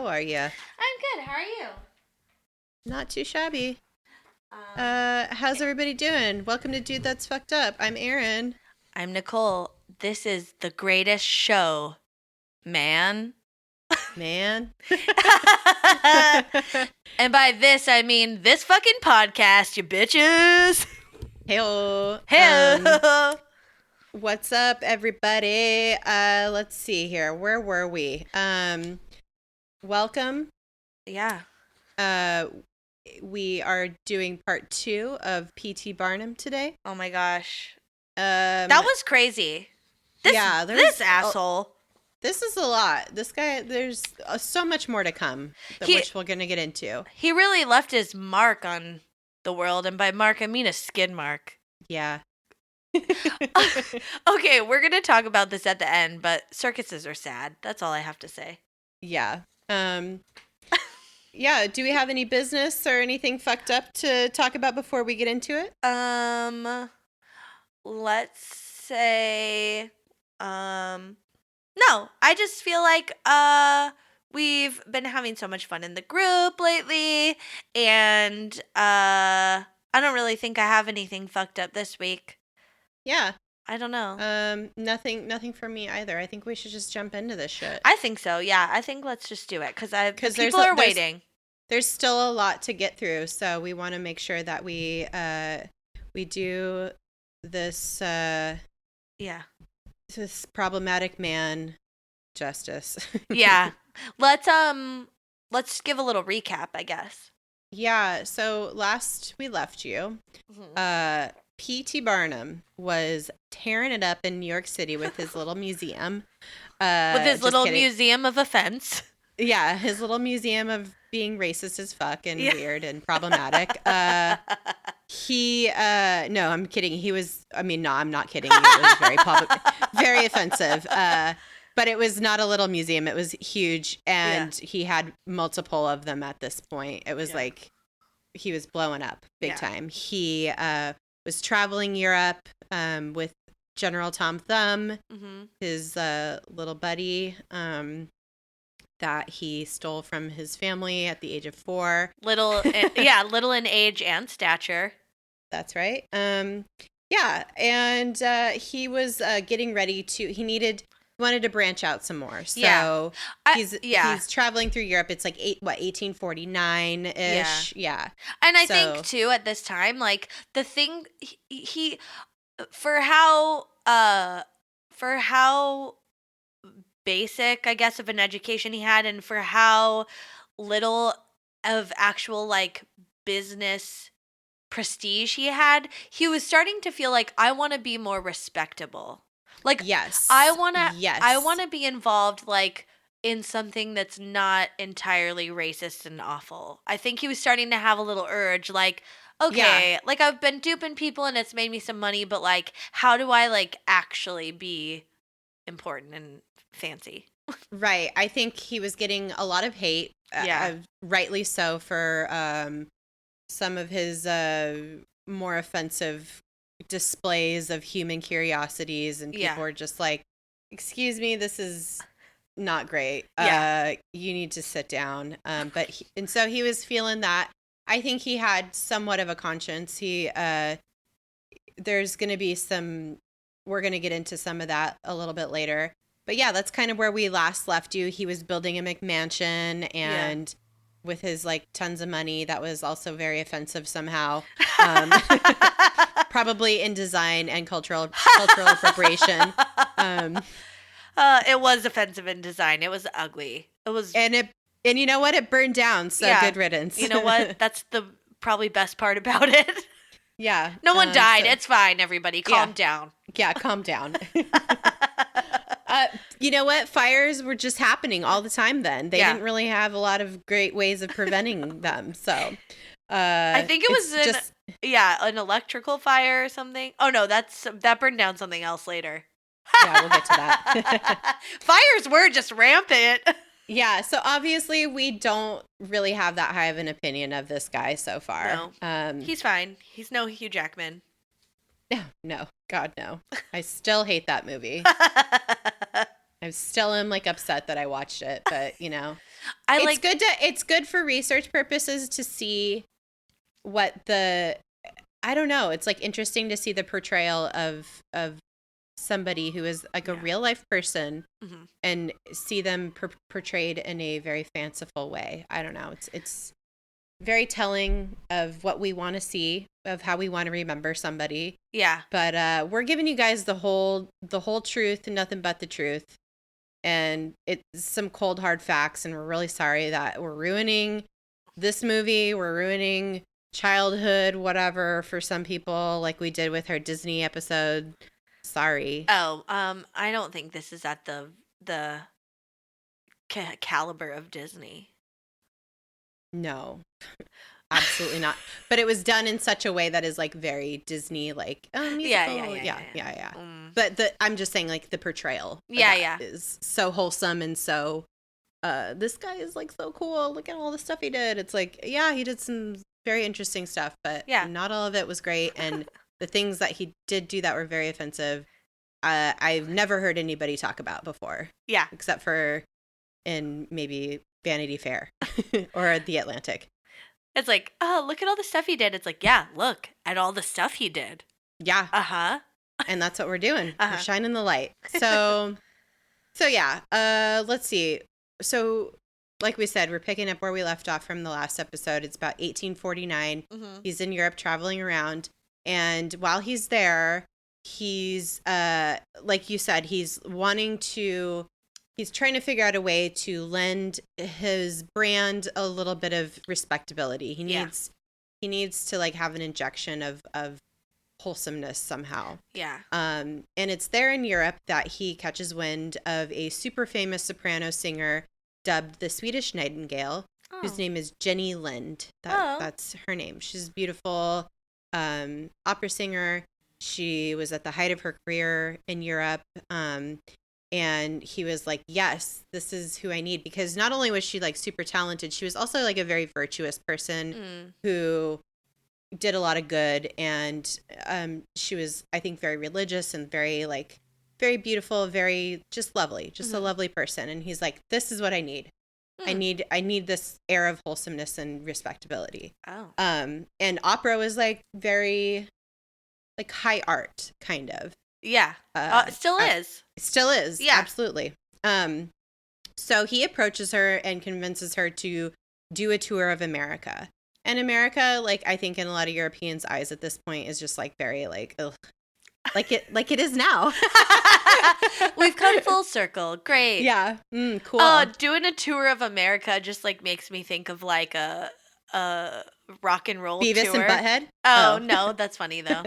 How are you? I'm good. How are you? Not too shabby. Um, How's everybody doing? Welcome to Dude That's Fucked Up. I'm Erin. I'm Nicole. This is the greatest show, man. Man. And by this, I mean this fucking podcast, you bitches. Heyo. Hey. What's up, everybody? Let's see here. Where were we? Welcome. Yeah. We are doing part 2 of P.T. Barnum today. Oh my gosh. That That was crazy. This asshole. This is a lot. This guy, there's so much more to come, which we're going to get into. He really left his mark on the world, and by mark, I mean a skid mark. Yeah. Okay, we're going to talk about this at the end, but circuses are sad. That's all I have to say. Yeah. Yeah, do we have any business or anything fucked up to talk about before we get into it? Let's say, no, I just feel like, we've been having so much fun in the group lately, and, I don't really think I have anything fucked up this week. Yeah. I don't know. Nothing for me either. I think we should just jump into this shit. I think so, yeah. I think let's just do it, because people are waiting. There's still a lot to get through, so we want to make sure that we do this, this problematic man justice. Yeah. Let's give a little recap, I guess. Yeah, so last we left you, P.T. Barnum was tearing it up in New York City with his little museum. With his little museum of offense. Yeah, his little museum of being racist as fuck and weird and problematic. No, I'm kidding. I'm not kidding. It was very very offensive. But it was not a little museum. It was huge. And he had multiple of them at this point. It was like he was blowing up big time. He was traveling Europe with General Tom Thumb, his little buddy that he stole from his family at the age of 4. Little in age and stature. That's right. And he was getting ready to, wanted to branch out some more. So he's traveling through Europe. It's like 1849-ish. Yeah. And I think too at this time, like the thing he for how basic, I guess, of an education he had, and for how little of actual like business prestige he had, he was starting to feel like, I want to be more respectable. Like, yes, I want to be involved like in something that's not entirely racist and awful. I think he was starting to have a little urge, like, okay, like I've been duping people and it's made me some money, but like, how do I like actually be important and fancy? Right. I think he was getting a lot of hate, rightly so, for some of his more offensive displays of human curiosities, and people were just like, excuse me, this is not great. You need to sit down. So he was feeling that. I think he had somewhat of a conscience. There's going to be we're going to get into some of that a little bit later. But yeah, that's kind of where we last left you. He was building a McMansion, and with his like tons of money, that was also very offensive somehow. Probably in design and cultural appropriation. It was offensive in design. It was ugly. It was, and you know what? It burned down. So good riddance. You know what? That's the probably best part about it. Yeah. No one died. It's fine. Everybody, calm down. Yeah, calm down. You know what? Fires were just happening all the time then. They didn't really have a lot of great ways of preventing them. So I think it was an electrical fire or something. Oh no, that burned down something else later. Yeah, we'll get to that. Fires were just rampant. Yeah, so obviously we don't really have that high of an opinion of this guy so far. No, he's fine. He's no Hugh Jackman. No, God, no. I still hate that movie. I still am like upset that I watched it, but you know, it's good for research purposes to see what I don't know. It's like interesting to see the portrayal of somebody who is like a real life person and see them portrayed in a very fanciful way. I don't know. It's very telling of what we want to see, of how we want to remember somebody. Yeah. But we're giving you guys the whole truth and nothing but the truth. And it's some cold hard facts, and we're really sorry that we're ruining this movie. We're ruining childhood, whatever, for some people, like we did with our Disney episode. Sorry. Oh, I don't think this is at the caliber of Disney. No, absolutely not. But it was done in such a way that is like very Disney, like musical. Yeah. But I'm just saying, like the portrayal. Is so wholesome and so. This guy is like so cool. Look at all the stuff he did. It's like, yeah, he did some very interesting stuff, but not all of it was great. And the things that he did do that were very offensive, I've never heard anybody talk about before. Yeah. Except for in maybe Vanity Fair or The Atlantic. It's like, oh, look at all the stuff he did. It's like, yeah, look at all the stuff he did. Yeah. Uh-huh. And that's what we're doing. We're shining the light. So yeah, let's see. So like we said, we're picking up where we left off from the last episode. It's about 1849. He's in Europe traveling around. And while he's there, he's, like you said, he's trying to figure out a way to lend his brand a little bit of respectability. He needs to like have an injection of wholesomeness somehow. Yeah. And it's there in Europe that he catches wind of a super famous soprano singer dubbed the Swedish Nightingale, whose name is Jenny Lind. That's her name. She's a beautiful opera singer. She was at the height of her career in Europe. And he was like, yes, this is who I need. Because not only was she like super talented, she was also like a very virtuous person who did a lot of good. And she was, I think, very religious and very beautiful, very just lovely, just a lovely person. And he's like, this is what I need. I need this air of wholesomeness and respectability. And opera was like very like high art kind of. Yeah. Still is. Still is. Yeah. Absolutely. So he approaches her and convinces her to do a tour of America. And America, like I think in a lot of Europeans' eyes at this point, is just like very like, ugh. Like it is now. We've come full circle. Great. Yeah. Cool. Doing a tour of America just like makes me think of like a rock and roll Beavis tour. and Butthead? Oh, no, that's funny though.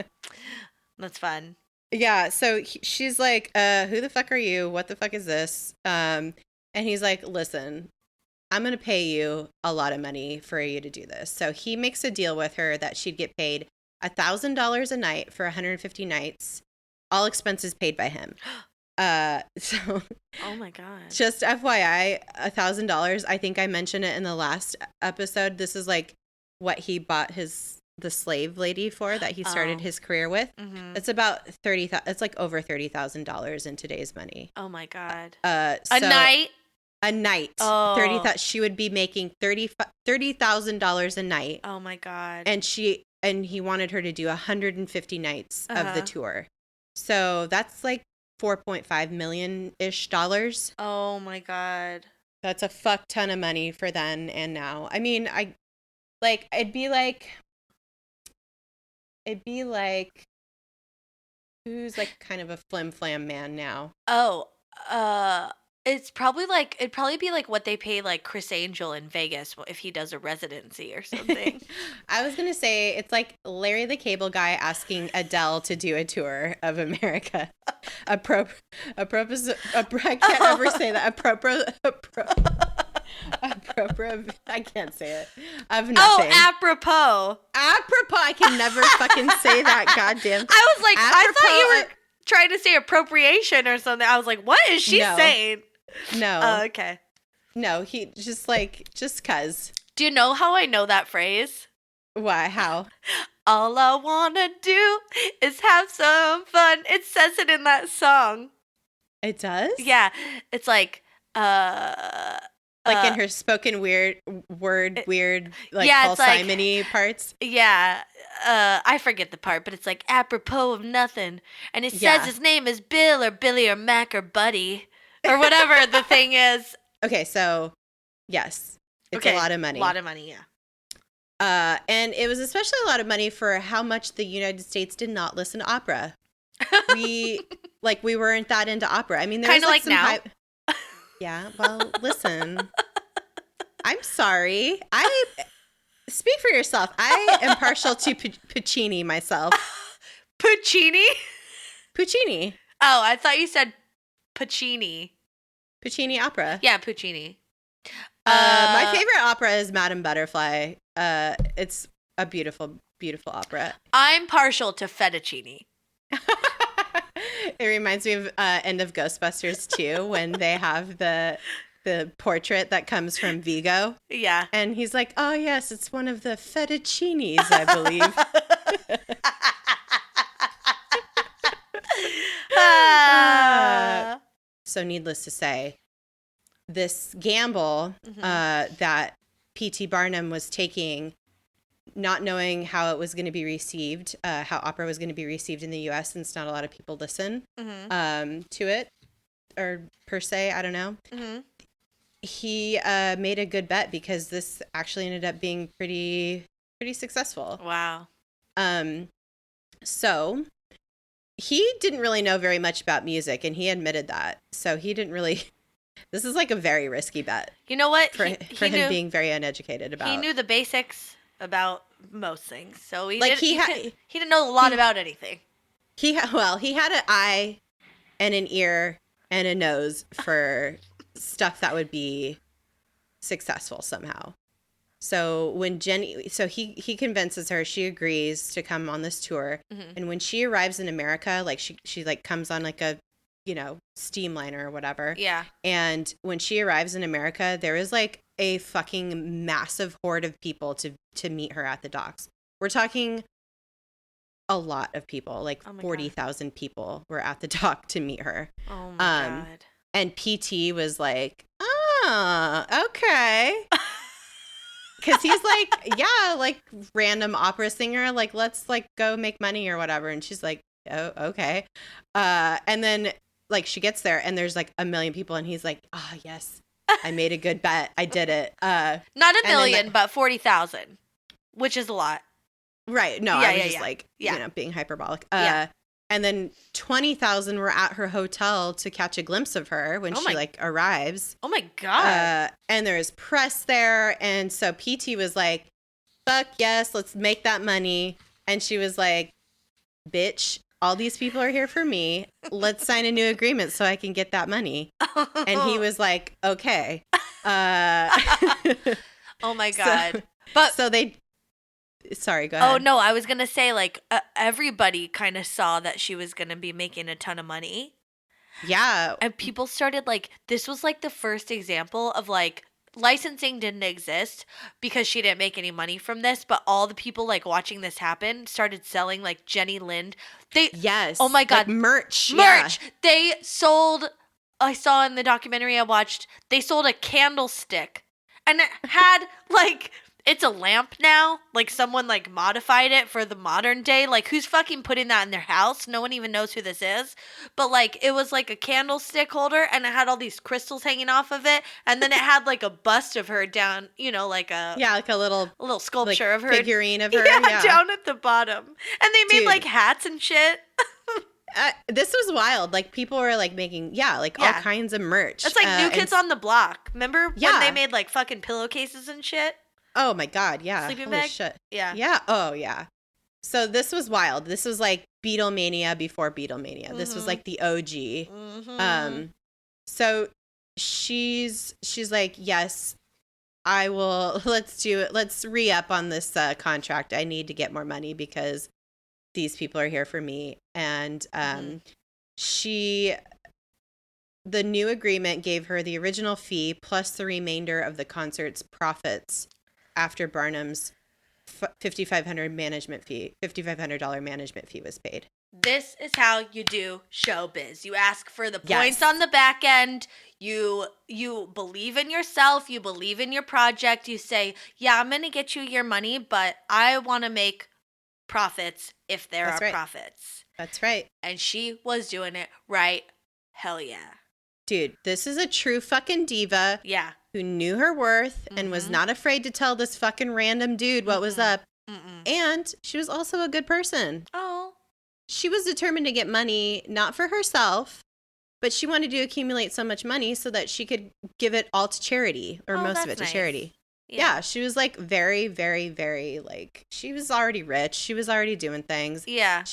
That's fun. Yeah, so she's like, who the fuck are you? What the fuck is this? And he's like, listen, I'm going to pay you a lot of money for you to do this. So he makes a deal with her that she'd get paid $1,000 a night for 150 nights, all expenses paid by him. So oh my god, just FYI, $1,000. I think I mentioned it in the last episode. This is like what he bought the slave lady for that he started his career with. It's about it's like over $30,000 in today's money. Oh my god. A night. Oh. 30,000. She would be making $30,000 a night. Oh my god. And he wanted her to do 150 nights of the tour. So that's like $4.5 million-ish dollars. Oh my god. That's a fuck ton of money for then and now. I mean, it'd be like who's like kind of a flim flam man now? Oh, it'd probably be like what they pay like Chris Angel in Vegas if he does a residency or something. I was gonna say it's like Larry the Cable Guy asking Adele to do a tour of America. I can't ever say that. I can't say it. Of nothing. Oh, apropos. I can never fucking say that. Goddamn. I was like, I thought you were trying to say appropriation or something. I was like, what is she saying? No. Oh, okay. No, he just cuz. Do you know how I know that phrase? Why? How? All I wanna do is have some fun. It says it in that song. It does? Yeah. It's like in her spoken weird, like yeah, Paul Simon-y parts. Yeah. I forget the part, but it's like apropos of nothing. And it says his name is Bill or Billy or Mac or Buddy or whatever the thing is. Okay, so yes. It's a lot of money. A lot of money, yeah. And it was especially a lot of money for how much the United States did not listen to opera. We weren't that into opera. I mean, there was kind of like now. Yeah, well, listen. I'm sorry. Speak for yourself. I am partial to Puccini myself. Puccini? Puccini. Oh, I thought you said Puccini. Puccini opera. Yeah, Puccini. My favorite opera is Madame Butterfly. It's a beautiful, beautiful opera. I'm partial to fettuccine. It reminds me of end of Ghostbusters 2 when they have the portrait that comes from Vigo. Yeah. And he's like, oh, yes, it's one of the fettuccinis, I believe. So needless to say, this gamble that P.T. Barnum was taking, not knowing how it was going to be received, how opera was going to be received in the U.S. since not a lot of people listen to it, or per se, I don't know. Mm-hmm. He made a good bet because this actually ended up being pretty successful. Wow. So he didn't really know very much about music, and he admitted that. So he didn't really. This is like a very risky bet. You know what? For him being very uneducated about. He knew the basics about most things, so he didn't know a lot about anything. He had an eye and an ear and a nose for stuff that would be successflike somehow. So when he convinces her, she agrees to come on this tour. Mm-hmm. And when she arrives in America, like she like comes on like a, steamliner or whatever. Yeah. And when she arrives in America, there is like a fucking massive horde of people to meet her at the docks. We're talking a lot of people, like 40,000 people were at the dock to meet her. Oh my God. And PT was like, okay. Because he's like, yeah, like random opera singer, like let's like go make money or whatever. And she's like, oh, okay. And then like she gets there and there's like a million people and he's like, yes, I made a good bet. I did it. Not a million, but 40,000, which is a lot. Right. No, I was just like, being hyperbolic. And then 20,000 were at her hotel to catch a glimpse of her when she like arrives. Oh my God. And there's press there. And so PT was like, fuck yes, let's make that money. And she was like, bitch, all these people are here for me. Let's sign a new agreement so I can get that money. And he was like, okay. Oh my God. Sorry, go ahead. Oh, no, I was going to say, like, everybody kind of saw that she was going to be making a ton of money. Yeah. And people started, like, this was, like, the first example of, like, licensing didn't exist because she didn't make any money from this, but all the people, like, watching this happen started selling, like, Jenny Lind. Yes. Oh, my God. Like merch. Yeah. They sold, I saw in the documentary I watched, they sold a candlestick. And it had, like... It's a lamp now. Like, someone, like, modified it for the modern day. Like, who's fucking putting that in their house? No one even knows who this is. But, like, it was, like, a candlestick holder, and it had all these crystals hanging off of it. And then it had, like, a bust of her down, like a... Yeah, like a little sculpture like, of her. Figurine of her. Yeah, down at the bottom. And they made, like, hats and shit. This was wild. Like, people were, like, making, all kinds of merch. It's like New Kids on the Block. Remember when they made, like, fucking pillowcases and shit? Oh my God, yeah. Sleeping bag? Shit. Yeah. Yeah. Oh yeah. So this was wild. This was like Beatlemania before Beatlemania. Mm-hmm. This was like the OG. Mm-hmm. So she's like, yes, I will. Let's do it. Let's re-up on this contract. I need to get more money because these people are here for me. And the new agreement gave her the original fee plus the remainder of the concert's profits after Barnum's $5,500 management fee was paid. This is how you do showbiz. You ask for the points on the back end. You believe in yourself. You believe in your project. You say, yeah, I'm going to get you your money, but I want to make profits if there are profits. That's right. And she was doing it right. Hell yeah. Dude, this is a true fucking diva. Yeah. Who knew her worth and was not afraid to tell this fucking random dude what was up. And she was also a good person. Oh. She was determined to get money, not for herself, but she wanted to accumulate so much money so that she could give it all to charity, or most of it to charity. Yeah, she was like very, very, very like, she was already rich. She was already doing things. Yeah.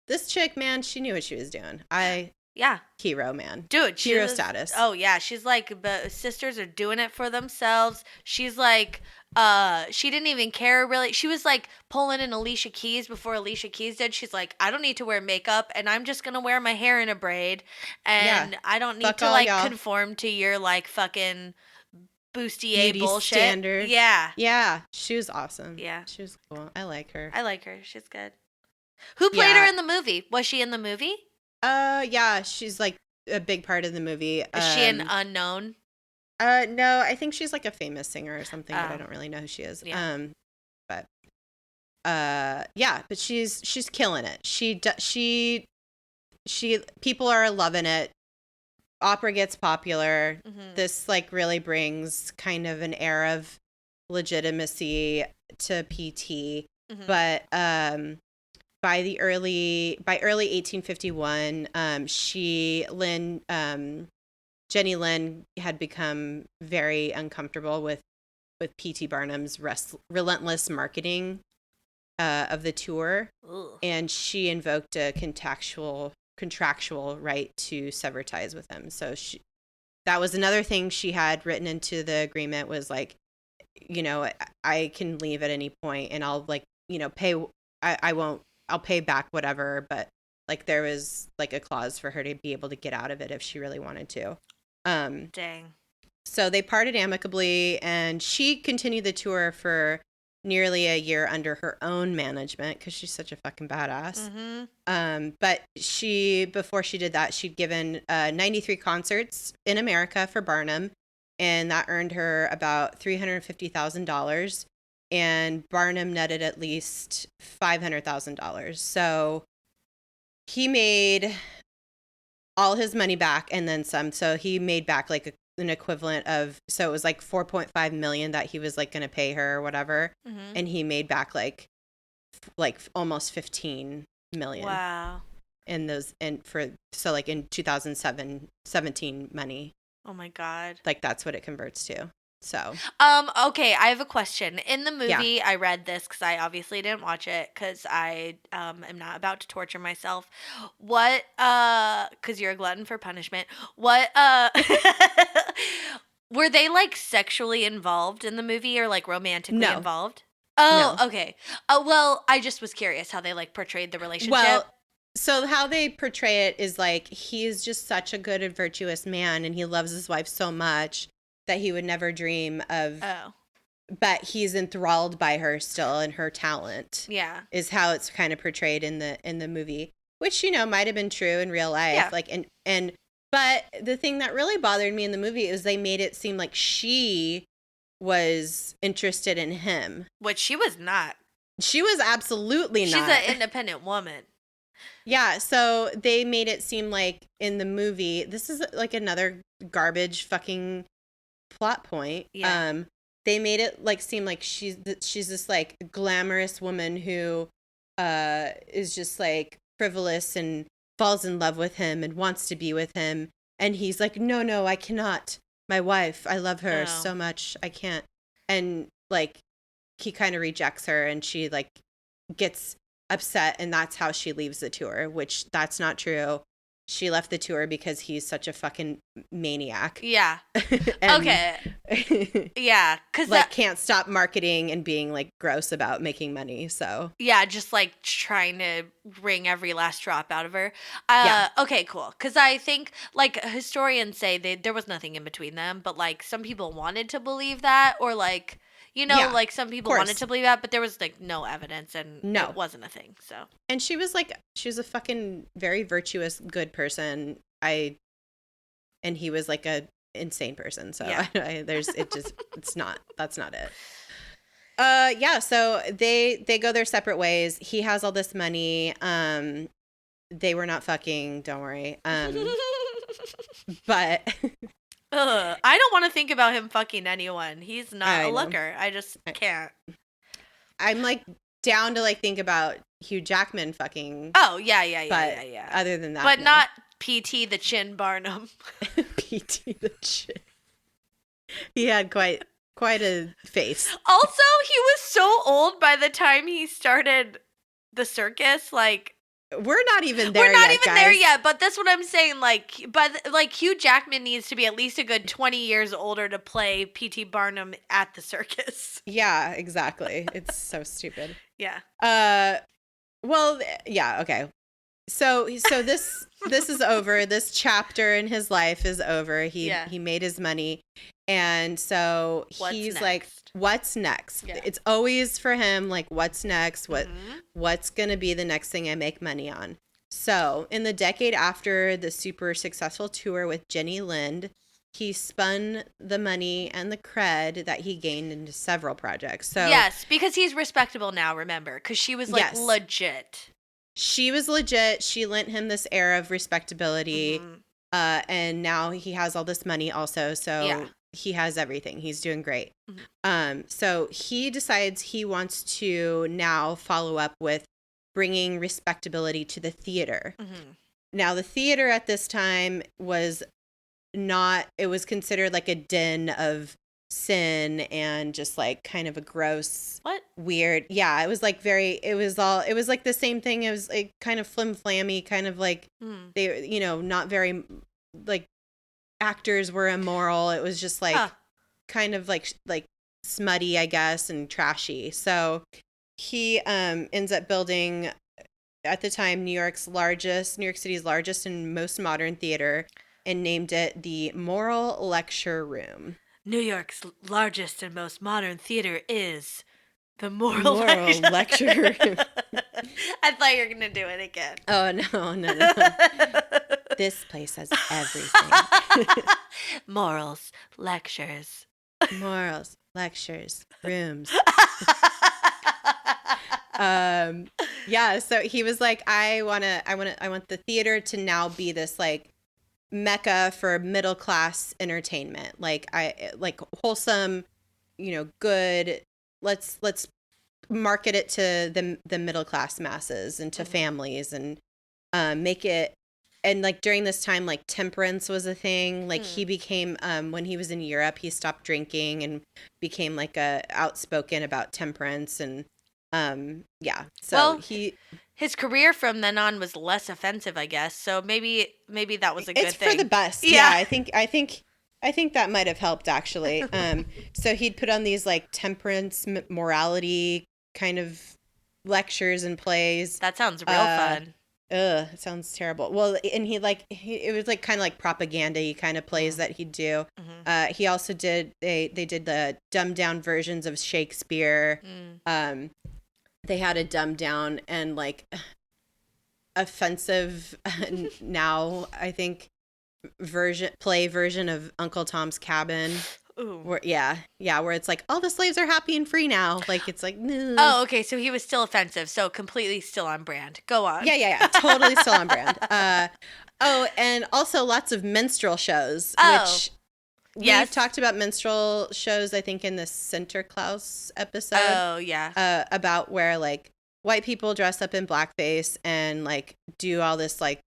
This chick, man, she knew what she was doing. Hero, man. Dude. Hero status. Oh, yeah. She's like, but sisters are doing it for themselves. She's like, she didn't even care really. She was like pulling in Alicia Keys before Alicia Keys did. She's like, I don't need to wear makeup and I'm just going to wear my hair in a braid. And I don't need to like conform to your like fucking bustier beauty bullshit. Standard. Yeah. Yeah. She was awesome. Yeah. She was cool. I like her. She's good. Who played her in the movie? Was she in the movie? Yeah. She's like a big part of the movie. Is she an unknown? No, I think she's like a famous singer or something, but I don't really know who she is. Yeah. But she's killing it. She people are loving it. Opera gets popular. Mm-hmm. This like really brings kind of an air of legitimacy to PT. Mm-hmm. But by early 1851, Jenny Lind had become very uncomfortable with P.T. Barnum's relentless marketing of the tour. Ooh. And she invoked a contractual right to sever ties with him. So that was another thing she had written into the agreement, was like, you know, I can leave at any point and I'll like, you know, pay. I'll pay back whatever. But like there was like a clause for her to be able to get out of it if she really wanted to. Dang. So they parted amicably, and she continued the tour for nearly a year under her own management because she's such a fucking badass. Mm-hmm. But before she did that, she'd given 93 concerts in America for Barnum, and that earned her about $350,000. And Barnum netted at least $500,000. So he made all his money back and then some. So he made back like an equivalent of, so it was like 4.5 million that he was like going to pay her or whatever. Mm-hmm. And he made back like almost 15 million. Wow. In those, like in 2017 money. Oh my God. Like that's what it converts to. So, okay, I have a question. In the movie, I read this because I obviously didn't watch it because I am not about to torture myself. What, because you're a glutton for punishment. What, were they like sexually involved in the movie or like romantically involved? Oh, no. Okay. Well, I just was curious how they like portrayed the relationship. Well, so how they portray it is like he's just such a good and virtuous man and he loves his wife so much that he would never dream of. Oh. But he's enthralled by her still and her talent. Yeah. Is how it's kind of portrayed in the movie, which, you know, might have been true in real life. Yeah. Like, but the thing that really bothered me in the movie is they made it seem like she was interested in him. Which she was not. She was absolutely not. She's an independent woman. Yeah, so they made it seem like in the movie, this is like another garbage fucking plot point. Yeah. They made it like seem like she's this like glamorous woman who is just like frivolous and falls in love with him and wants to be with him, and he's like, no, I cannot. My wife, I love her so much, I can't. And like he kind of rejects her, and she like gets upset, and that's how she leaves the tour, which that's not true. She left the tour because he's such a fucking maniac. Yeah. Okay. Yeah. Cause like can't stop marketing and being like gross about making money. So yeah, just like trying to wring every last drop out of her. Okay, cool. Cause I think like historians say there was nothing in between them, but like some people wanted to believe that, or like, You know, like some people wanted to believe that, but there was like no evidence and it wasn't a thing. So, and she was a fucking very virtuous, good person. And he was like a insane person. So that's not it. So they go their separate ways. He has all this money. They were not fucking, don't worry. But I don't want to think about him fucking anyone. He's not a looker. I just can't. I'm like down to like think about Hugh Jackman fucking. Oh, yeah. Other than that. But not PT the Chin Barnum. PT the Chin. He had quite a face. Also, he was so old by the time he started the circus. Like, we're not even there yet, but that's what I'm saying. Like, but like Hugh Jackman needs to be at least a good 20 years older to play P.T. Barnum at the circus. Yeah, exactly. It's so stupid. Yeah. Well, yeah. Okay. So this is over. This chapter in his life is over. He made his money, and so he's like, "What's next?" Yeah. It's always for him like, "What's next? What's gonna be the next thing I make money on?" So in the decade after the super successful tour with Jenny Lind, he spun the money and the cred that he gained into several projects. So yes, because he's respectable now. Remember, because she was like legit. She was legit. She lent him this air of respectability. And now he has all this money also. So he has everything. He's doing great. So he decides he wants to now follow up with bringing respectability to the theater. Now, the theater at this time was it was considered like a den of sin and just like kind of a gross weird it was like it was like the same thing. It was like kind of flim-flammy, kind of like they not very like actors were immoral. It was just like kind of like smutty, I guess, and trashy. So he ends up building at the time New York City's largest and most modern theater, and named it the Moral Lecture Room. New York's largest and most modern theater is the Moral Lecture Room. I thought you were going to do it again. Oh, no. This place has everything. Morals, lectures. Morals, lectures, rooms. So he was like, I want the theater to now be this like mecca for middle class entertainment, like wholesome, good. Let's market it to the middle class masses and to families, and make it. And like during this time, like temperance was a thing. Like he became when he was in Europe, he stopped drinking and became like outspoken about temperance, and his career from then on was less offensive, I guess. So maybe that was a good thing. It's for the best. Yeah, I think that might have helped, actually. So he'd put on these like temperance, morality kind of lectures and plays. That sounds real fun. It sounds terrible. Well, and it was like kind of like propaganda-y kind of plays that he'd do. He also did they did the dumbed down versions of Shakespeare. They had a dumbed down and like offensive now, I think, play version of Uncle Tom's Cabin. Ooh. Where it's like all the slaves are happy and free now. Like it's like no. Oh, okay. So he was still offensive. So completely still on brand. Go on. Yeah. Totally still on brand. And also lots of minstrel shows, which we've talked about minstrel shows, I think, in the Sinterklaas episode. Oh, yeah. About where like white people dress up in blackface and like do all this like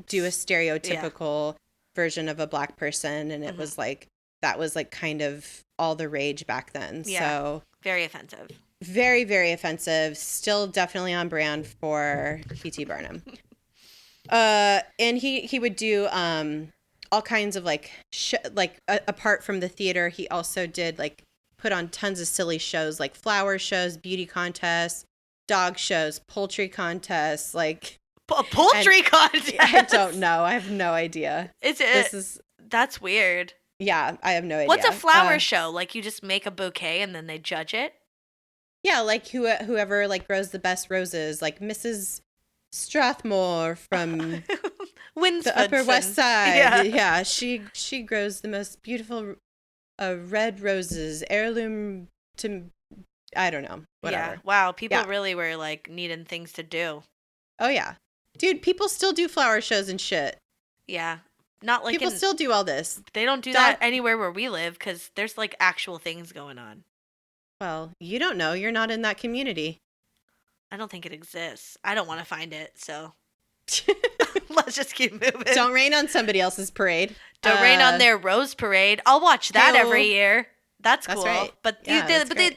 do a stereotypical version of a black person, and it was like that was like kind of all the rage back then. Yeah. So very offensive. Very, very offensive. Still definitely on brand for P.T. Barnum. And he would do all kinds of like apart from the theater, he also did like put on tons of silly shows like flower shows, beauty contests, dog shows, poultry contests, like a poultry contest. I don't know. I have no idea. That's weird. Yeah, I have no idea. What's a flower show? Like you just make a bouquet and then they judge it? Yeah, like whoever like grows the best roses, like Mrs. Strathmore from the Upper West Side. Yeah, she grows the most beautiful red roses, heirloom to, I don't know, whatever. Yeah, wow, people really were like needing things to do. Oh yeah, dude, people still do flower shows and shit. Yeah, not like people still do all this. They don't do that anywhere where we live because there's like actual things going on. Well, you don't know. You're not in that community. I don't think it exists. I don't want to find it, so let's just keep moving. Don't rain on somebody else's parade. Don't rain on their rose parade. I'll watch that every year. That's cool. That's right. But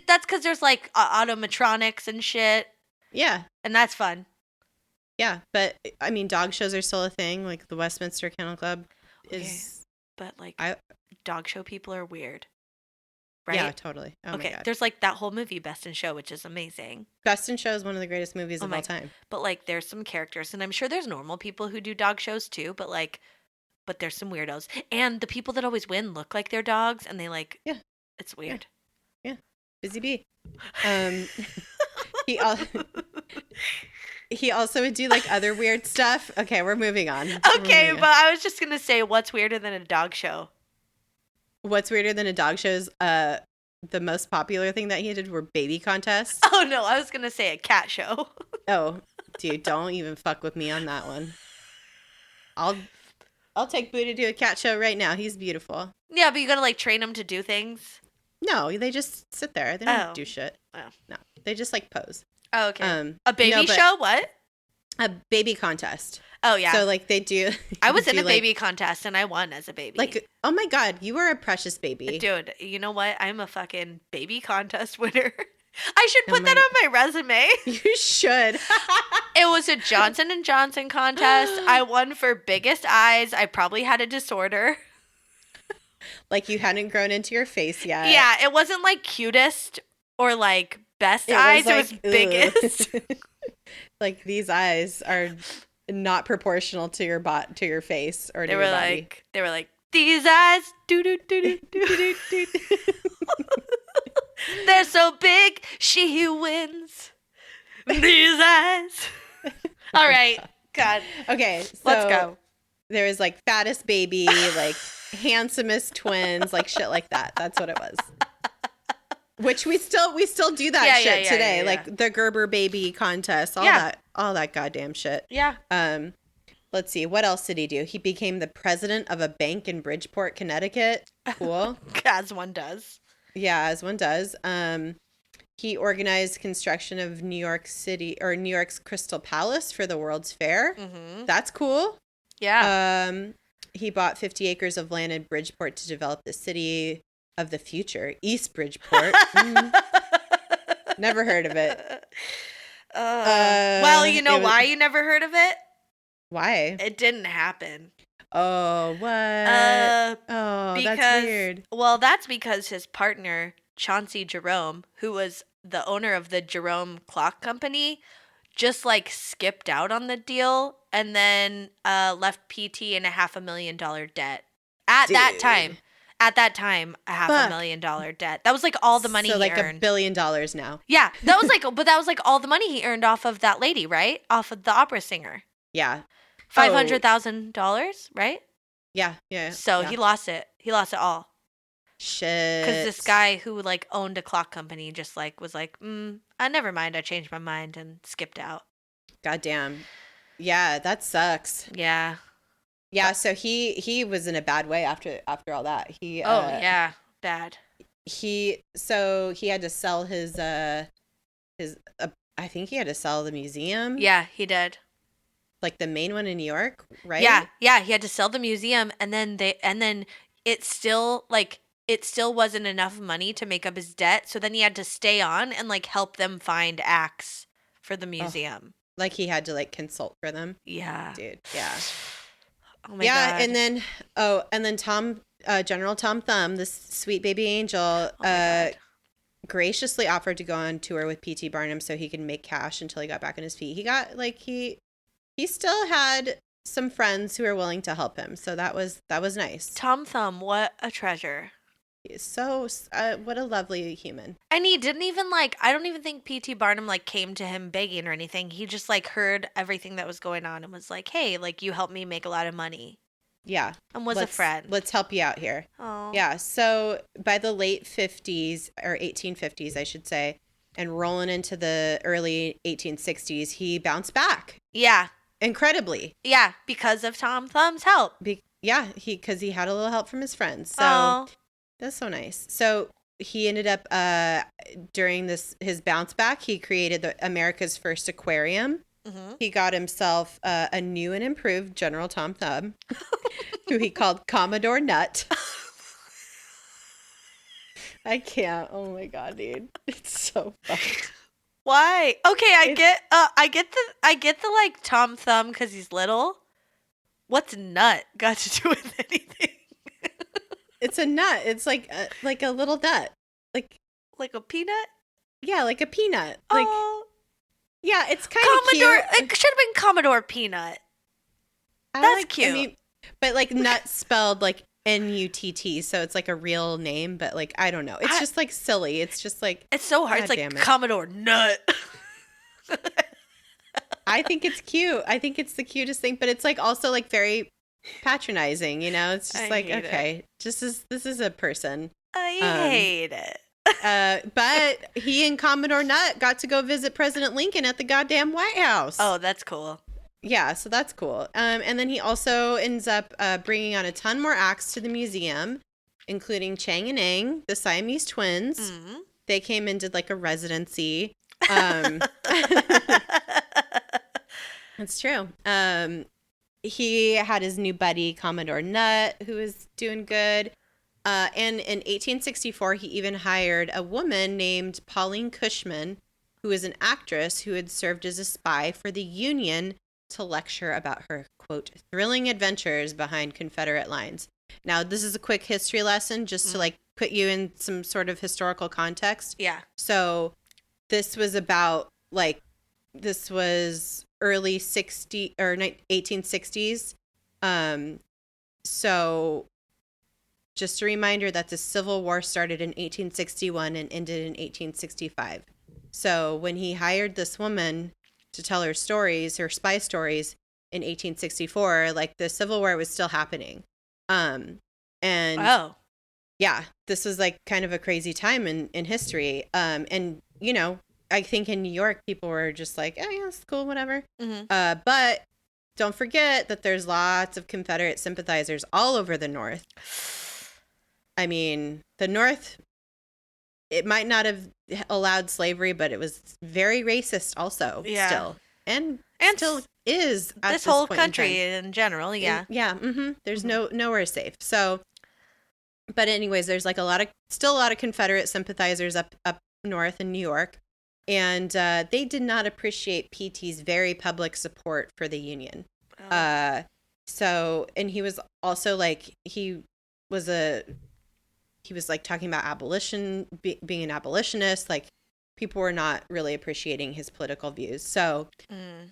that's because there's like automatronics and shit. Yeah. And that's fun. Yeah, but I mean, dog shows are still a thing. Like the Westminster Kennel Club is. Okay. But like, dog show people are weird. Right? Yeah, totally. Oh okay, my God. There's like that whole movie Best in Show, which is amazing. Best in Show is one of the greatest movies of all time. But like, there's some characters, and I'm sure there's normal people who do dog shows too. But there's some weirdos, and the people that always win look like they're dogs, and they like, it's weird. Yeah. Busy Bee. He also would do like other weird stuff. Okay, we're moving on. Okay, but I was just gonna say, what's weirder than a dog show? What's weirder than a dog show is the most popular thing that he did were baby contests. Oh no, I was gonna say a cat show. Oh, dude, don't even fuck with me on that one. I'll take Boo to do a cat show right now. He's beautiful. Yeah, but you gotta like train him to do things. No, they just sit there. They don't do shit. Oh. No, they just like pose. Oh, okay. A baby show? What? A baby contest. Oh, yeah. So, like, they do. I was in a baby contest, and I won as a baby. Like, oh my God, you were a precious baby. Dude, you know what? I'm a fucking baby contest winner. I should put that on my resume. You should. It was a Johnson & Johnson contest. I won for biggest eyes. I probably had a disorder. Like, you hadn't grown into your face yet. Yeah, it wasn't, like, cutest or, like, best eyes. It was biggest. Like, these eyes are not proportional to your face or to your body. They were like, these eyes, do do do do do do. They're so big, she who wins. These eyes. All right, God. Okay, so let's go. There was like fattest baby, like handsomest twins, like shit like that. That's what it was. Which we still do that shit today, like the Gerber baby contest, all that goddamn shit. Yeah. Let's see, what else did he do? He became the president of a bank in Bridgeport, Connecticut. Cool. As one does. Yeah, as one does. He organized construction of New York's Crystal Palace for the World's Fair. Mm-hmm. That's cool. Yeah. He bought 50 acres of land in Bridgeport to develop the city of the future, East Bridgeport. Never heard of it. Well, you know why you never heard of it? Why? It didn't happen. Oh, what? That's weird. Well, that's because his partner, Chauncey Jerome, who was the owner of the Jerome Clock Company, just like skipped out on the deal and then left PT in a $500,000 debt. At that time, $500,000 debt. That was like all the money he like earned. $1 billion now. Yeah, that was like all the money he earned off of that lady, right? Off of the opera singer. Yeah. $500,000, right? Yeah. So he lost it. He lost it all. Shit. Because this guy who like owned a clock company just like was like, never mind. I changed my mind and skipped out. Goddamn. Yeah, that sucks. Yeah. Yeah. So he was in a bad way after all that. Bad. He had to sell his I think he had to sell the museum. Yeah, he did. Like the main one in New York, right? Yeah. He had to sell the museum, and then it still wasn't enough money to make up his debt. So then he had to stay on and like help them find acts for the museum. Like he had to like consult for them. Yeah, dude. Yeah. Oh my God. And then General Tom Thumb, this sweet baby angel, graciously offered to go on tour with P.T. Barnum so he could make cash until he got back on his feet. He got like he still had some friends who are willing to help him. So that was nice. Tom Thumb, what a treasure. So what a lovely human. And he didn't even I don't even think P.T. Barnum came to him begging or anything. He just heard everything that was going on and was like, hey, you helped me make a lot of money. Yeah. And was a friend. Let's help you out here. Oh. Yeah. So by the late 50s or 1850s, I should say, and rolling into the early 1860s, he bounced back. Yeah. Incredibly. Yeah. Because of Tom Thumb's help. Because he had a little help from his friends. So that's so nice. So he ended up during his bounce back, he created America's first aquarium. Mm-hmm. He got himself a new and improved General Tom Thumb, who he called Commodore Nut. I can't. Oh my god, dude, it's so funny. Why? Okay, I get the Tom Thumb because he's little. What's nut got to do with anything? It's a nut. It's like a little nut, like a peanut. Yeah, like a peanut. Oh. Yeah, it's kind of cute. It should have been Commodore Peanut. That's cute. I mean, but nut spelled Nutt, so it's a real name, but I don't know. It's just silly. It's just it's so hard. It's Commodore Nut. I think it's cute. I think it's the cutest thing, but it's also very patronizing, It's just okay, this is a person. I hate it. But he and Commodore Nut got to go visit President Lincoln at the goddamn White House. Oh, that's cool. Yeah, so that's cool. And then he also ends up bringing on a ton more acts to the museum, including Chang and Eng, the Siamese twins. Mm-hmm. They came and did a residency. It's true. He had his new buddy, Commodore Nut, who was doing good. And in 1864, he even hired a woman named Pauline Cushman, who is an actress who had served as a spy for the Union, to lecture about her, quote, thrilling adventures behind Confederate lines. Now, this is a quick history lesson just to put you in some sort of historical context. Yeah. So this was about this was early 1860s. So just a reminder that the Civil War started in 1861 and ended in 1865. So when he hired this woman to tell her stories, her spy stories in 1864, the Civil War was still happening. And yeah, this was kind of a crazy time in history. And I think in New York, people were just oh yeah, it's cool, whatever. Mm-hmm. But don't forget that there's lots of Confederate sympathizers all over the North. I mean, the North, it might not have allowed slavery, but it was very racist also still. And still is at this whole country in general, yeah. Mm-hmm. There's nowhere safe. So, but anyways, there's still a lot of Confederate sympathizers up north in New York. And they did not appreciate PT's very public support for the Union. Oh. And he was also he was talking about abolition, being an abolitionist. People were not really appreciating his political views. So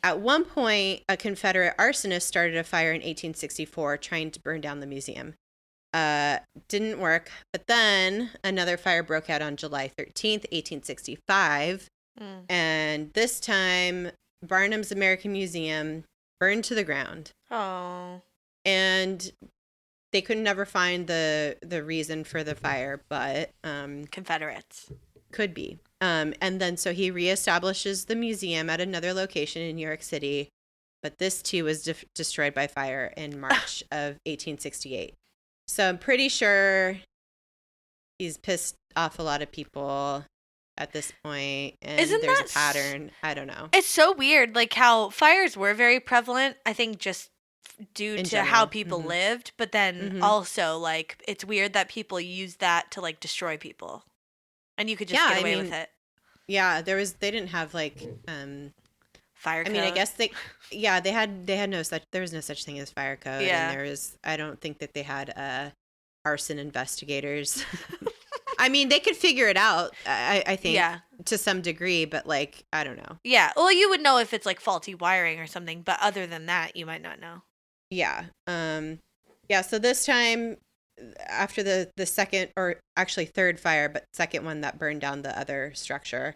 at one point, a Confederate arsonist started a fire in 1864 trying to burn down the museum. Didn't work. But then another fire broke out on July 13th, 1865. And this time, Barnum's American Museum burned to the ground. Oh. And they could never find the reason for the fire, but Confederates. Could be. And then so he reestablishes the museum at another location in New York City, but this too was destroyed by fire in March of 1868. So I'm pretty sure he's pissed off a lot of people at this point, and there's a pattern. I don't know. It's so weird, how fires were very prevalent, I think just due to how people lived, but then also, it's weird that people use that to, destroy people. And you could just get away with it. Yeah, they didn't have, fire code. I mean, I guess there was no such thing as fire code. Yeah. And I don't think that they had arson investigators. I mean, they could figure it out, I think, to some degree, but, I don't know. Yeah, well, you would know if it's, faulty wiring or something, but other than that, you might not know. Yeah. Yeah, so this time after the second, or actually third fire, but second one that burned down the other structure,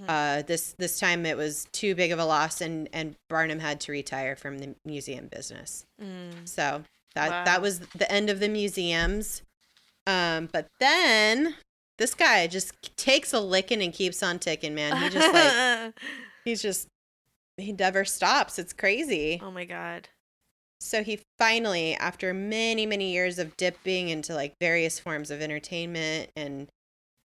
this time it was too big of a loss, and Barnum had to retire from the museum business. So that was the end of the museums. But then this guy just takes a licking and keeps on ticking, man. He just he never stops. It's crazy. Oh my God. So he finally, after many, many years of dipping into like various forms of entertainment and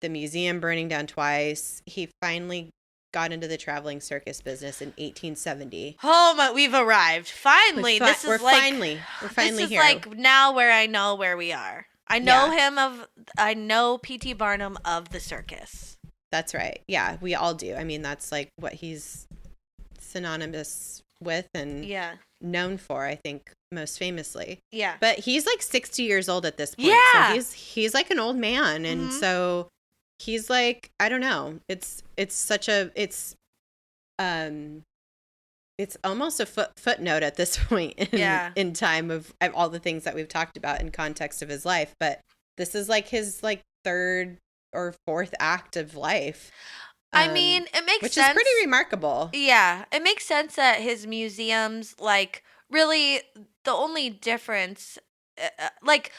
the museum burning down twice, he finally got into the traveling circus business in 1870. Oh my, we've arrived. Finally. We're finally this is here. like now where I know where we are. I know I know P.T. Barnum of the circus. That's right. Yeah, we all do. I mean, that's like what he's synonymous with and known for, I think, most famously. Yeah. But he's like 60 years old at this point. Yeah. So he's like an old man. And so he's like, I don't know. It's almost a footnote at this point in time of all the things that we've talked about in context of his life. But this is like his like third or fourth act of life. I mean, it makes sense. Which is pretty remarkable. Yeah. It makes sense that his museums, like, really the only difference, like,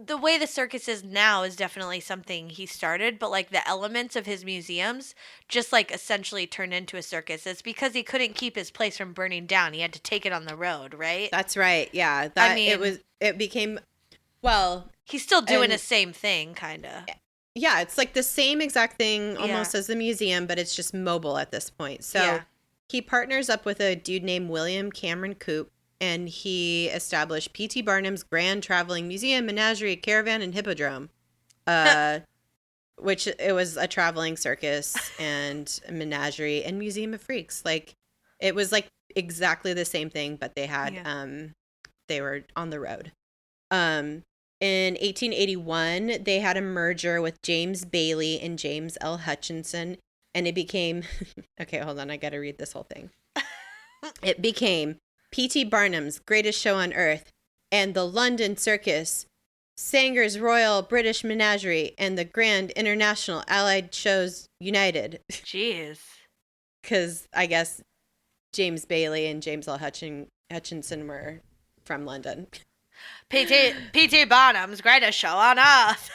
the way the circus is now is definitely something he started, but, like, the elements of his museums just, like, essentially turned into a circus. It's because he couldn't keep his place from burning down. He had to take it on the road, right? That's right. Yeah. It became, well. He's still doing the same thing, kind of. Yeah, it's like the same exact thing almost as the museum, but it's just mobile at this point. So he partners up with a dude named William Cameron Coop, and he established P.T. Barnum's Grand Traveling Museum, Menagerie, Caravan, and Hippodrome, which it was a traveling circus and a menagerie and museum of freaks. Like, it was like exactly the same thing, but they had they were on the road. In 1881, they had a merger with James Bailey and James L. Hutchinson, and it became, okay, hold on, I gotta read this whole thing. It became P.T. Barnum's Greatest Show on Earth, and the London Circus, Sanger's Royal British Menagerie, and the Grand International Allied Shows United. Jeez. Because I guess James Bailey and James L. Hutchinson were from London. P.T. Barnum's Greatest Show on Earth.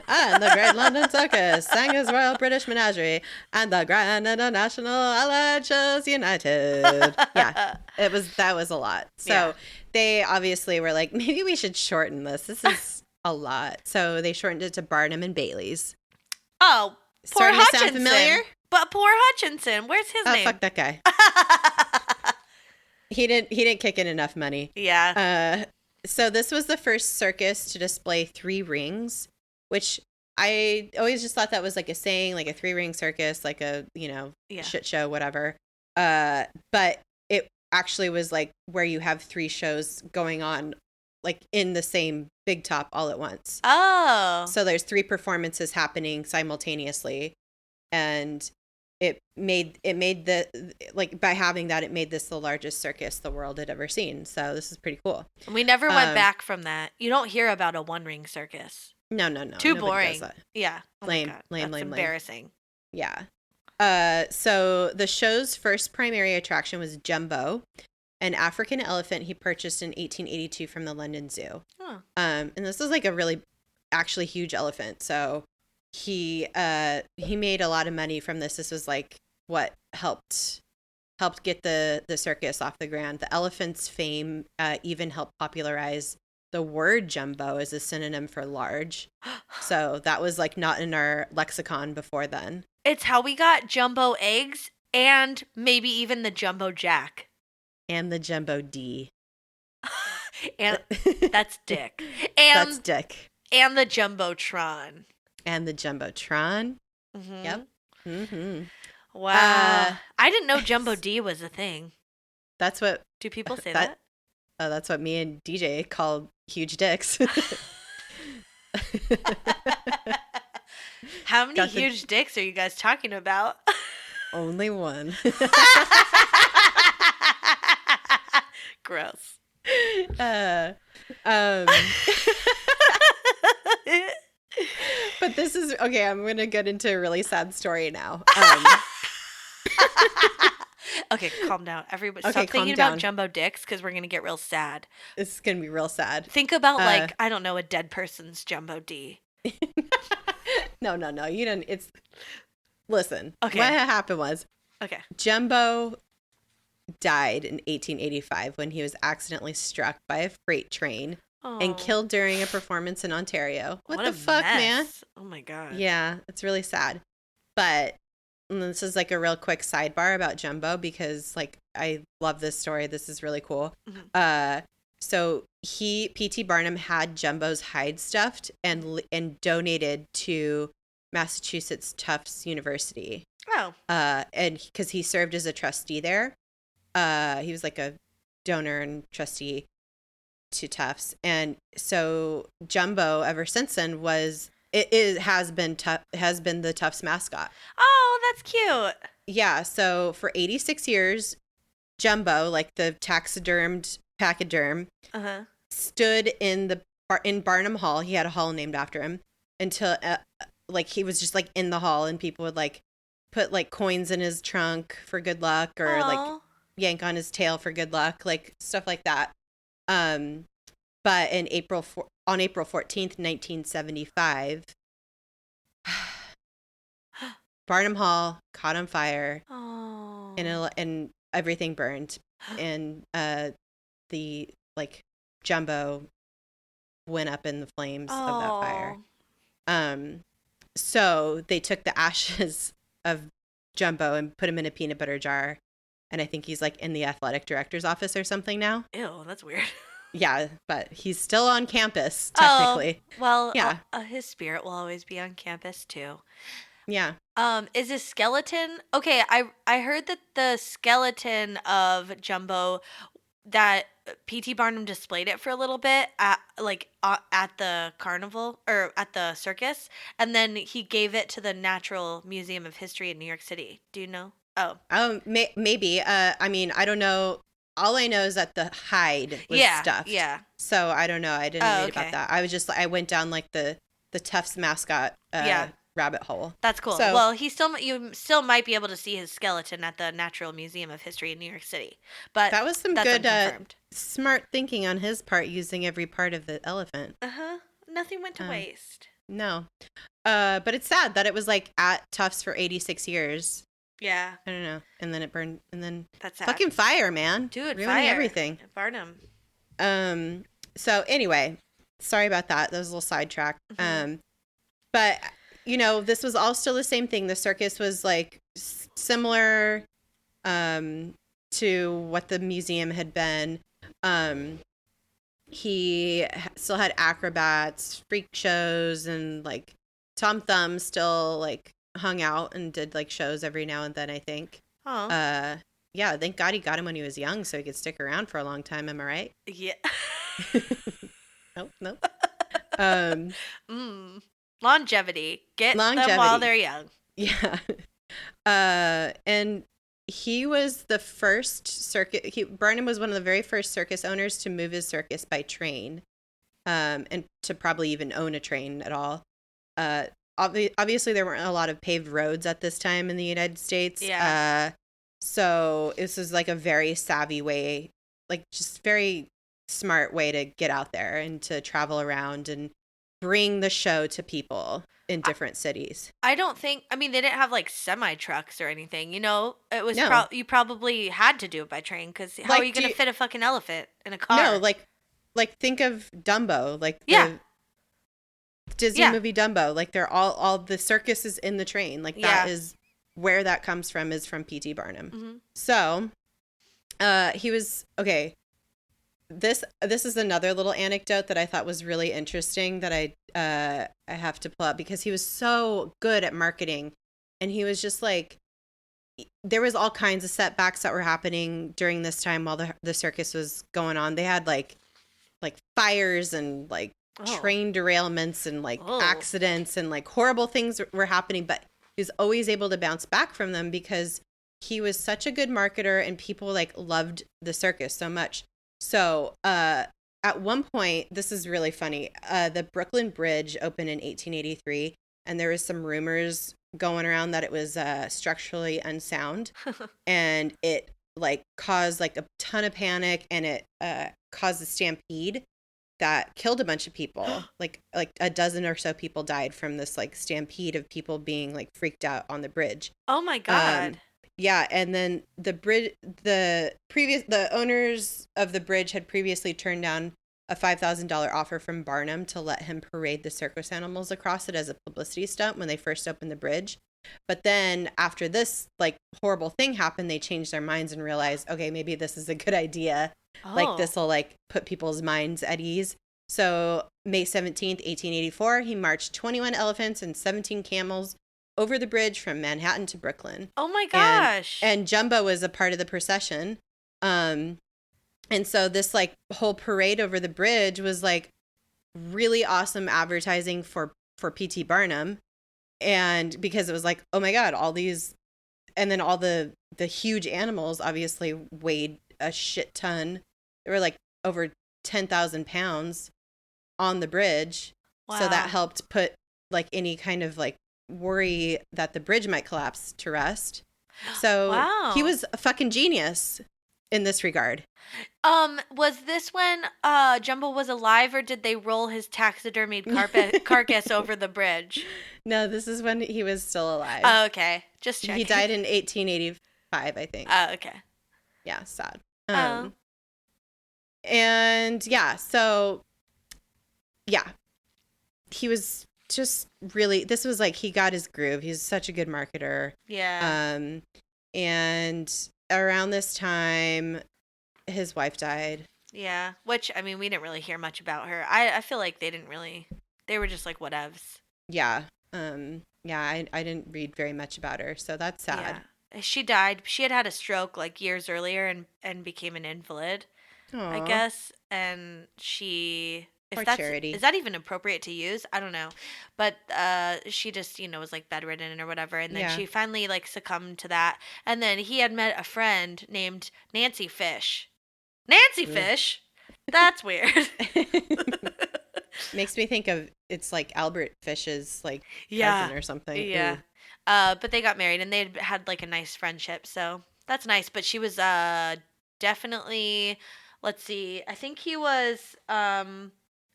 And the Great London Circus, Sanger's Royal British Menagerie, and the Grand International Allied Shows United. Yeah, that was a lot. So they obviously were like, maybe we should shorten this. This is a lot. So they shortened it to Barnum and Bailey's. Oh, poor Starting Hutchinson. To sound familiar? But poor Hutchinson. Where's his name? Fuck that guy. He didn't kick in enough money. Yeah. So this was the first circus to display 3 rings, which I always just thought that was like a saying, like a 3-ring circus, like a, shit show, whatever. But it actually was like where you have 3 shows going on, like in the same big top all at once. Oh. So there's 3 performances happening simultaneously. And it made by having that, it made this the largest circus the world had ever seen. So this is pretty cool. We never went back from that. You don't hear about a 1-ring circus. No. Too boring. Yeah. Oh lame. That's embarrassing. Yeah. So the show's first primary attraction was Jumbo, an African elephant he purchased in 1882 from the London Zoo. Huh. And this is like a really actually huge elephant. So he made a lot of money from this. This was like what helped get the circus off the ground. The elephant's fame even helped popularize the word jumbo as a synonym for large. So that was like not in our lexicon before then. It's how we got jumbo eggs and maybe even the jumbo jack. And the jumbo D. And that's Dick. And that's Dick. And the jumbotron. And the jumbotron. Mm-hmm. Yep. Mm-hmm. Wow. I didn't know Jumbo D was a thing. That's what. Do people say that? Oh, that's what me and DJ called huge dicks. How many huge dicks are you guys talking about? Only one. Gross. Um, but this is okay. I'm gonna get into a really sad story now. Okay, calm down. Everybody, Okay, stop calm thinking down. about jumbo dicks because we're gonna get real sad. This is gonna be real sad. Think about like I don't know, a dead person's jumbo D. No. You don't. Listen. Okay. What happened was, okay, Jumbo died in 1885 when he was accidentally struck by a freight train and killed during a performance in Ontario. What the fuck, mess. man? Oh my god. Yeah, it's really sad. But this is like a real quick sidebar about Jumbo because like I love this story. This is really cool. Mm-hmm. So P.T. Barnum had Jumbo's hide stuffed and donated to Massachusetts Tufts University. Oh. And because he served as a trustee there. He was like a donor and trustee to Tufts. And so Jumbo ever since then has been the Tufts mascot. Oh, that's cute. Yeah, so for 86 years, Jumbo, like the taxidermed pachyderm, stood in Barnum Hall. He had a hall named after him until like he was just like in the hall, and people would like put like coins in his trunk for good luck, or like yank on his tail for good luck, like stuff like that. But on April 14th, 1975, Barnum Hall caught on fire. Oh. And everything burned. And the like Jumbo went up in the flames of that fire. So they took the ashes of Jumbo and put him in a peanut butter jar. And I think he's like in the athletic director's office or something now. Ew, that's weird. Yeah, but he's still on campus, technically. Oh, well, yeah. His spirit will always be on campus, too. Yeah. Is his skeleton... Okay, I heard that the skeleton of Jumbo, that P.T. Barnum displayed it for a little bit at the carnival, or at the circus, and then he gave it to the Natural Museum of History in New York City. Do you know? Oh. Maybe. I mean, I don't know. All I know is that the hide was stuffed. Yeah. So I don't know. I didn't read about that. I went down like the Tufts mascot rabbit hole. That's cool. So, well, you still might be able to see his skeleton at the Natural Museum of History in New York City. But that was some good smart thinking on his part, using every part of the elephant. Nothing went to waste. No. But it's sad that it was like at Tufts for 86 years. Yeah. I don't know. And then it burned. And then that's sad. Fucking fire, man. Dude, ruining fire. Everything. Barnum. So anyway, sorry about that. That was a little sidetrack. But you know, this was all still the same thing. The circus was like similar to what the museum had been. He still had acrobats, freak shows, and like Tom Thumb still like hung out and did like shows every now and then, I think. Oh. Yeah, thank God he got him when he was young so he could stick around for a long time. Am I right? Yeah. Nope. Longevity. Get them while they're young. Yeah. And he was the first Barnum was one of the very first circus owners to move his circus by train, and to probably even own a train at all. Obviously, there weren't a lot of paved roads at this time in the United States. Yeah. So this was like a very savvy way, like just very smart way to get out there and to travel around and bring the show to people in different cities. I mean, they didn't have like semi trucks or anything, you know, it was, you probably had to do it by train, because how are you going to fit a fucking elephant in a car? No, like think of Dumbo, like the Disney movie Dumbo, like they're all the circus is in the train. Like that is where that comes from, is from P.T. Barnum. Mm-hmm. So, he was, okay. This is another little anecdote that I thought was really interesting that I have to pull up, because he was so good at marketing, and he was just like, there was all kinds of setbacks that were happening during this time while the circus was going on. They had like fires and like train derailments and like accidents and like horrible things were happening, but he was always able to bounce back from them because he was such a good marketer and people like loved the circus so much. So, at one point, this is really funny. The Brooklyn Bridge opened in 1883, and there was some rumors going around that it was structurally unsound, and it like caused like a ton of panic, and it caused a stampede that killed a bunch of people. like a dozen or so people died from this like stampede of people being like freaked out on the bridge. Oh my God. Yeah, and then the owners of the bridge had previously turned down a $5,000 offer from Barnum to let him parade the circus animals across it as a publicity stunt when they first opened the bridge. But then after this like horrible thing happened, they changed their minds and realized, okay, maybe this is a good idea. Like this will like put people's minds at ease. So May 17th, 1884, he marched 21 elephants and 17 camels over the bridge from Manhattan to Brooklyn. Oh my gosh. And Jumbo was a part of the procession. And so this like whole parade over the bridge was like really awesome advertising for P.T. Barnum. And because it was like, oh my God, all these, and then all the huge animals obviously weighed a shit ton. There were like over 10,000 pounds on the bridge. Wow. So that helped put like any kind of like worry that the bridge might collapse to rest. So he was a fucking genius in this regard. Was this when Jumbo was alive, or did they roll his taxidermied carcass over the bridge? No, this is when he was still alive. Oh, okay. Just checking. He died in 1885, I think. Oh, okay. Yeah, sad. And yeah, so yeah, he was just really, this was like, he got his groove. He's such a good marketer. Yeah. And around this time, his wife died. Yeah, which, I mean, we didn't really hear much about her. I feel like they were just like whatevs. Yeah. I didn't read very much about her, so that's sad. Yeah. She died. She had a stroke like years earlier and became an invalid, I guess. And she... Charity. Is that even appropriate to use? I don't know. But she just, was like bedridden or whatever. And then she finally like succumbed to that. And then he had met a friend named Nancy Fish. Nancy Fish? That's weird. Makes me think of, it's like Albert Fish's like cousin or something. Yeah. But they got married and they had like a nice friendship. So that's nice. But she was definitely, let's see, I think he was...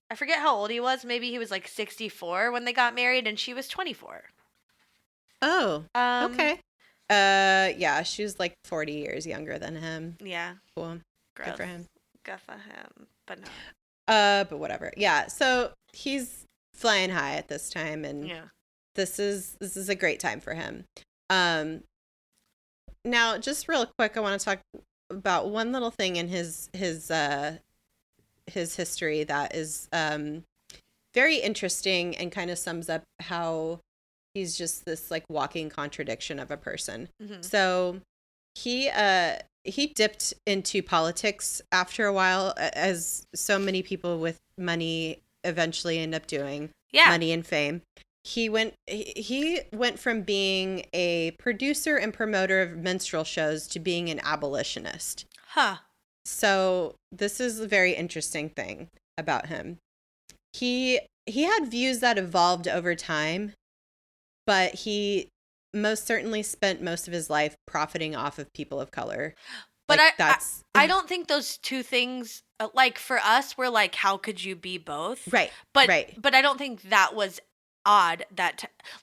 I forget how old he was. Maybe he was like 64 when they got married, and she was 24. Oh, okay. Yeah, she was like 40 years younger than him. Yeah. Cool. Gross. Good for him. Good for him. But no. But whatever. Yeah. So he's flying high at this time, and this is a great time for him. Now, just real quick, I want to talk about one little thing in his history that is very interesting and kind of sums up how he's just this like walking contradiction of a person. Mm-hmm. So he dipped into politics after a while, as so many people with money eventually end up doing. Money and fame. He went from being a producer and promoter of minstrel shows to being an abolitionist. Huh. So this is a very interesting thing about him. He had views that evolved over time, but he most certainly spent most of his life profiting off of people of color. But like I don't think those two things, like for us, we're like, how could you be both? Right. But I don't think that was odd.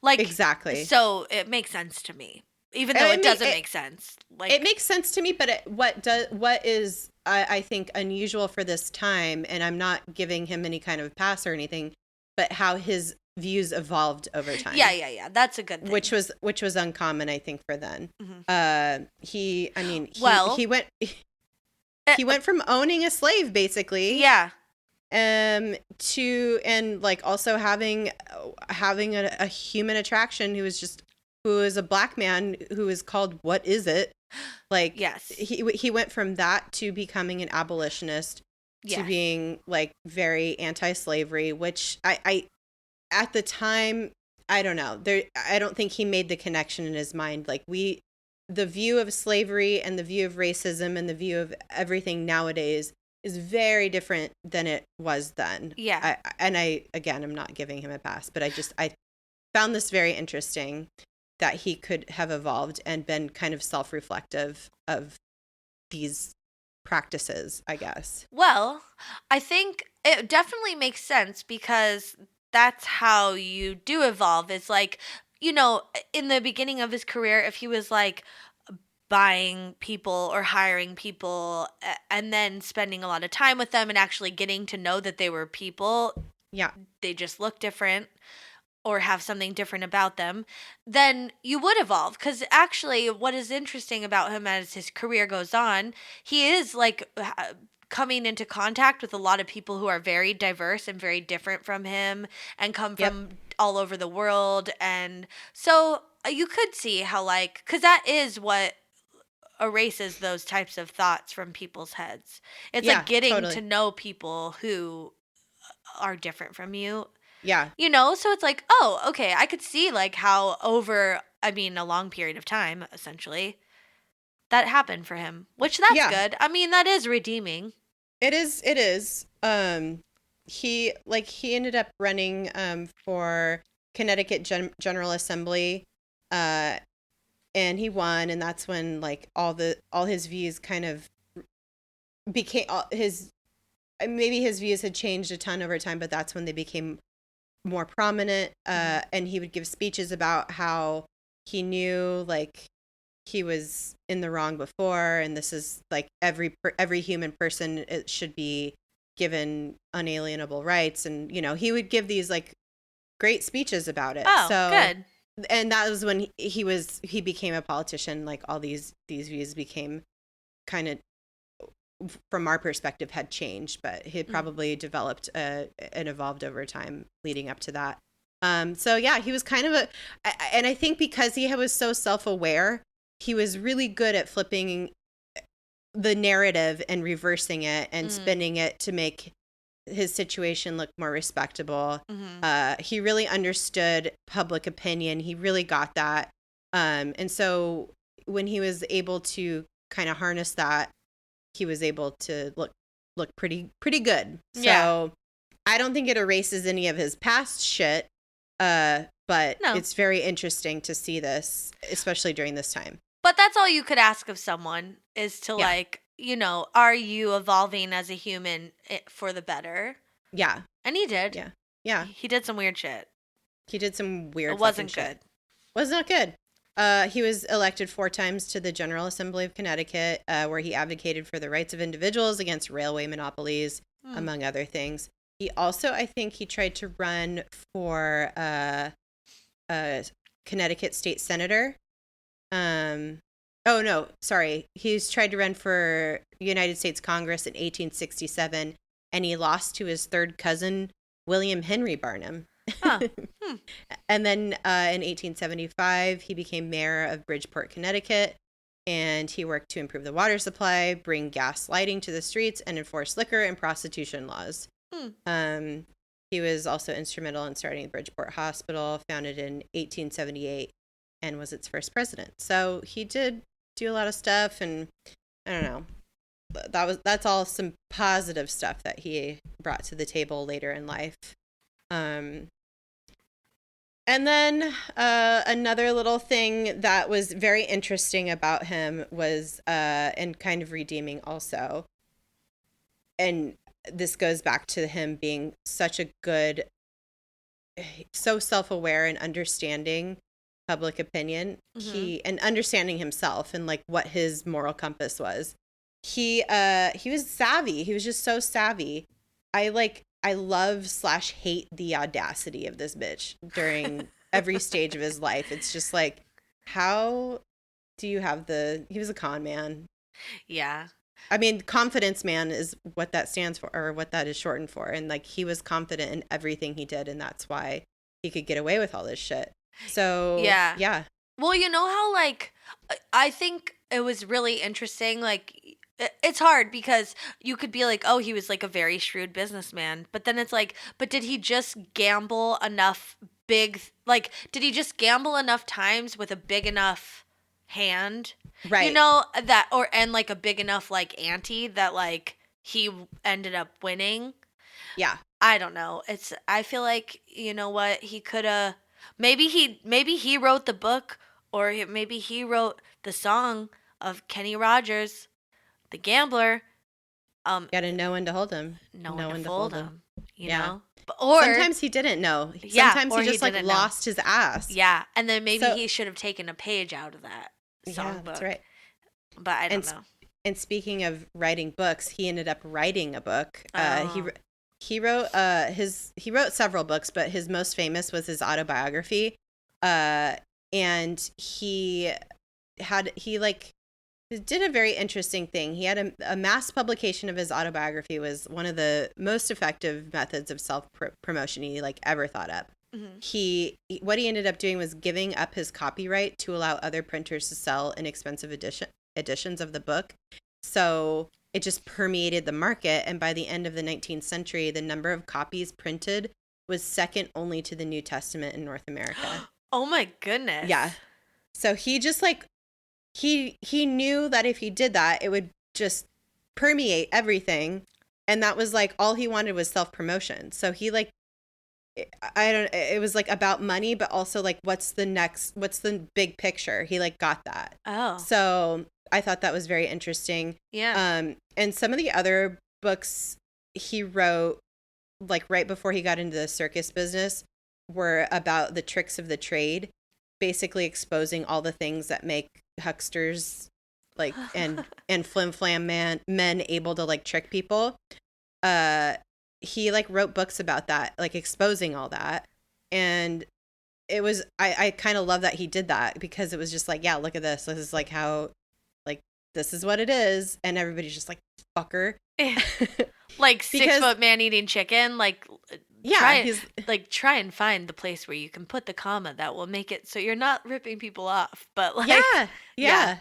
Like exactly. So it makes sense to me, even though it doesn't make sense. Like it makes sense to me, but what is I think unusual for this time, and I'm not giving him any kind of pass or anything, but how his views evolved over time. Yeah. That's a good thing. Which was uncommon, I think, for then. Mm-hmm. He went from owning a slave, basically. Yeah. To like also having a human attraction who is a black man who is called What Is It? Like, yes. He went from that to becoming an abolitionist to being like very anti-slavery, which I at the time, I don't know. I don't think he made the connection in his mind. Like the view of slavery and the view of racism and the view of everything nowadays is very different than it was then. Yeah. Again, I'm not giving him a pass, but I found this very interesting that he could have evolved and been kind of self-reflective of these practices, I guess. Well, I think it definitely makes sense because that's how you do evolve. It's like, in the beginning of his career, if he was like buying people or hiring people and then spending a lot of time with them and actually getting to know that they were people, yeah, they just look different or have something different about them, then you would evolve. Because actually, what is interesting about him as his career goes on, he is like coming into contact with a lot of people who are very diverse and very different from him and come from all over the world. And so you could see how, like, because that is what erases those types of thoughts from people's heads. It's like getting to know people who are different from you. Yeah. So it's like, oh, okay, I could see like how over, a long period of time, essentially, that happened for him, which that's good. I mean, that is redeeming. It is. He ended up running for Connecticut General Assembly, and he won, and that's when like all his views kind of became maybe his views had changed a ton over time, but that's when they became more prominent, and he would give speeches about how he knew like he was in the wrong before, and this is like every human person, it should be given unalienable rights, and he would give these like great speeches about it. Oh, so good. And that was when he became a politician. Like all these views became kind of, from our perspective, had changed, but he had probably developed and evolved over time leading up to that. So yeah, he was kind of and I think because he was so self-aware, he was really good at flipping the narrative and reversing it and spinning it to make his situation look more respectable. He really understood public opinion. He really got that. And so when he was able to kind of harness that, he was able to look pretty good. So I don't think it erases any of his past shit. But it's very interesting to see this, especially during this time. But that's all you could ask of someone is to like, are you evolving as a human for the better? Yeah. And he did. Yeah. Yeah. He did some weird shit. He did some weird It wasn't shit. good. Was not good. He was elected 4 times to the General Assembly of Connecticut, where he advocated for the rights of individuals against railway monopolies, among other things. He also, I think, he tried to run for Connecticut state senator. Oh, no, sorry. He's tried to run for United States Congress in 1867, and he lost to his third cousin, William Henry Barnum. Huh. And then in 1875, he became mayor of Bridgeport, Connecticut, and he worked to improve the water supply, bring gas lighting to the streets, and enforce liquor and prostitution laws. He was also instrumental in starting the Bridgeport Hospital, founded in 1878, and was its first president. So he did do a lot of stuff, and I don't know. That's all some positive stuff that he brought to the table later in life. And then another little thing that was very interesting about him was, and kind of redeeming also, and this goes back to him being such a good, so self-aware and understanding public opinion, and understanding himself and like what his moral compass was. He was savvy. He was just so savvy. I love/hate the audacity of this bitch during every stage of his life. It's just like, how do you have he was a con man. Yeah. I mean, confidence man is what that stands for, or what that is shortened for. And like, he was confident in everything he did, and that's why he could get away with all this shit. So yeah. Well, you know how like, I think it was really interesting, like, it's hard because you could be like, oh, he was like a very shrewd businessman. But then it's like, but did he just gamble enough did he just gamble enough times with a big enough hand? Right. And like a big enough like ante that like he ended up winning. Yeah. I don't know. I feel like, you know what, he could have maybe he wrote the book, or maybe he wrote the song of Kenny Rogers, the gambler. Gotta know when to hold him. Know when Know to when to fold hold him. him, you Yeah. know? Or Sometimes he didn't know. yeah, Sometimes or he he just like didn't know. lost his ass. Yeah, and then maybe So he should have taken a page out of that yeah, that's songbook. right. But I don't And know. and speaking of writing books, he ended up writing a book. Oh. He wrote he wrote several books, but his most famous was his autobiography. And he like did a very interesting thing. He had a mass publication of his autobiography was one of the most effective methods of self promotion he like ever thought up. Mm-hmm. What he ended up doing was giving up his copyright to allow other printers to sell inexpensive editions of the book. So it just permeated the market, and by the end of the 19th century, the number of copies printed was second only to the New Testament in North America. Oh my goodness. Yeah. So he just like he knew that if he did that, it would just permeate everything, and that was like all he wanted was self-promotion. So he like it was like about money, but also like what's the big picture. He like got that. Oh. So I thought that was very interesting. Yeah. And some of the other books he wrote like right before he got into the circus business were about the tricks of the trade, basically exposing all the things that make hucksters like and flim flam men able to like trick people. He like wrote books about that, like exposing all that. And it was I kind of love that he did that, because it was just like, yeah, look at this. This is like how like this is what it is, and everybody's just like, fucker. Like 6 foot man eating chicken, like yeah, try and find the place where you can put the comma that will make it so you're not ripping people off. But like yeah.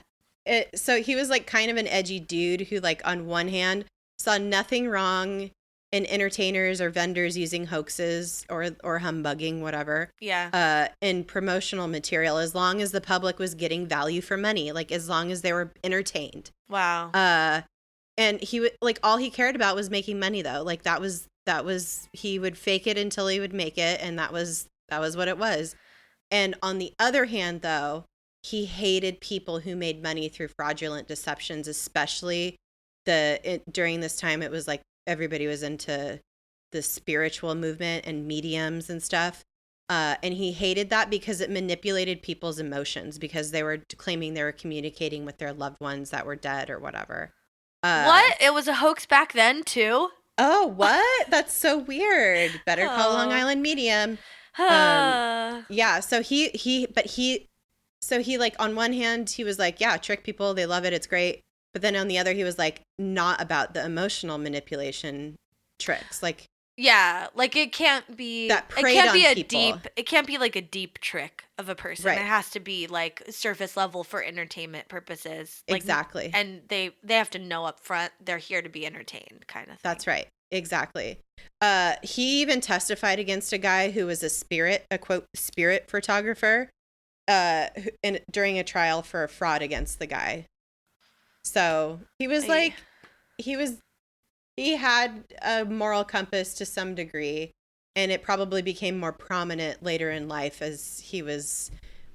So he was like kind of an edgy dude who like on one hand saw nothing wrong in entertainers or vendors using hoaxes or humbugging, whatever. Yeah. In promotional material, as long as the public was getting value for money, like as long as they were entertained. Wow. And he would like all he cared about was making money though. Like that was he would fake it until he would make it, and that was what it was. And on the other hand though, he hated people who made money through fraudulent deceptions, especially during this time. It was like everybody was into the spiritual movement and mediums and stuff. And he hated that because it manipulated people's emotions, because they were claiming they were communicating with their loved ones that were dead or whatever. What? It was a hoax back then too? Oh, what? That's so weird. Better call Long Island Medium. Yeah. So he like on one hand he was like, yeah, trick people, they love it, it's great. But then on the other, he was like not about the emotional manipulation tricks. Like, yeah, like it can't be that preyed on people. It can't be like a deep trick of a person. Right. It has to be like surface level for entertainment purposes. Like, exactly. And they have to know up front they're here to be entertained, kind of thing. That's right. Exactly. He even testified against a guy who was a quote spirit photographer, during a trial for a fraud against the guy. So he was like, he had a moral compass to some degree, and it probably became more prominent later in life as he was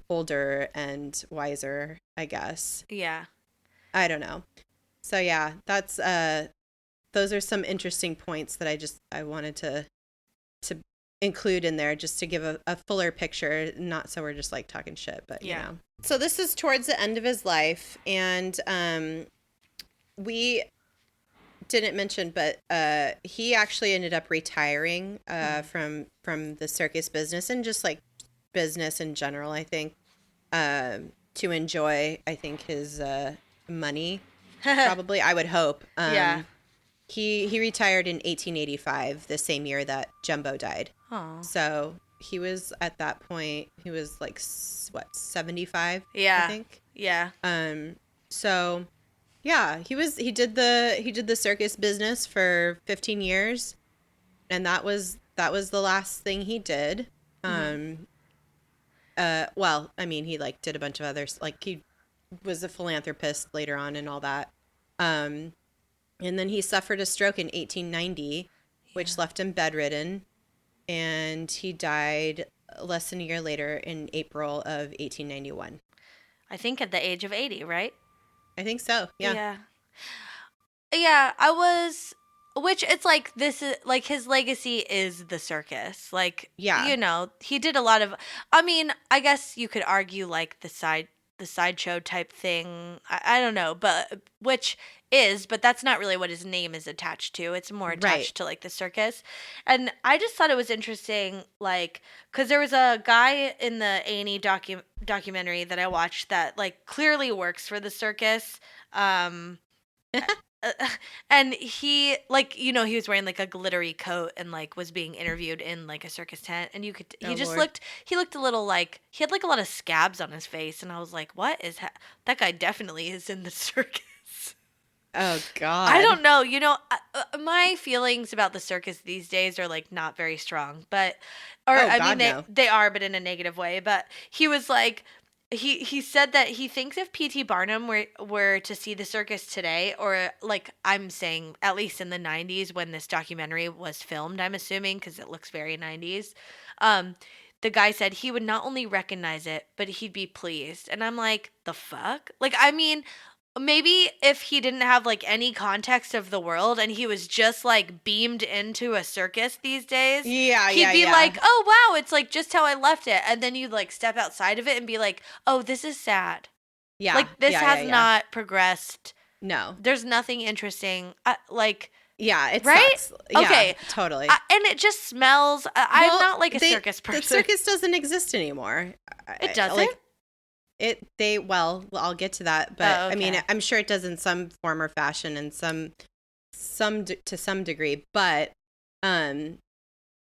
older and wiser, I guess. Yeah. I don't know. So yeah, that's those are some interesting points that I wanted to include in there, just to give a fuller picture, not so we're just like talking shit, but yeah. You know. So this is towards the end of his life, and we didn't mention, but he actually ended up retiring from the circus business and just like business in general, I think, to enjoy, I think, his money. Probably, I would hope. Yeah. He retired in 1885, the same year that Jumbo died. Aww. So he was at that point, he was like, what, 75? Yeah. I think. Yeah. So yeah, he did the circus business for 15 years, and that was the last thing he did. Mm-hmm. Well, I mean, he like did a bunch of others, like he was a philanthropist later on and all that. And then he suffered a stroke in 1890, which left him bedridden. And he died less than a year later in April of 1891. I think at the age of 80, right? I think so. Yeah. Yeah. Yeah, I was, which it's like, this is like his legacy is the circus. Like, Yeah. he did a lot of, I mean, I guess you could argue like the sideshow type thing. I don't know, but but that's not really what his name is attached to. It's more attached to like the circus. And I just thought it was interesting, like, because there was a guy in the A&E documentary that I watched that like clearly works for the circus. And he, like, he was wearing like a glittery coat and like was being interviewed in like a circus tent, and he looked a little like he had like a lot of scabs on his face, and I was like, what is that guy definitely is in the circus. Oh God. I don't know. My feelings about the circus these days are like not very strong, but they are, but in a negative way. But he was like, he said that he thinks if P.T. Barnum were to see the circus today, or like I'm saying at least in the 90s when this documentary was filmed, I'm assuming because it looks very 90s, the guy said he would not only recognize it, but he'd be pleased. And I'm like, the fuck? Like, I mean, maybe if he didn't have like any context of the world and he was just like beamed into a circus these days, he'd be like, oh wow, it's like just how I left it. And then you'd like step outside of it and be like, oh, this is sad. Yeah. Like this has not progressed. No. There's nothing interesting. Yeah, it right? sucks. Yeah, okay. Totally. And it just smells. I'm not like a circus person. The circus doesn't exist anymore. It doesn't? Well, I'll get to that, but okay. I mean, I'm sure it does in some form or fashion and to some degree, but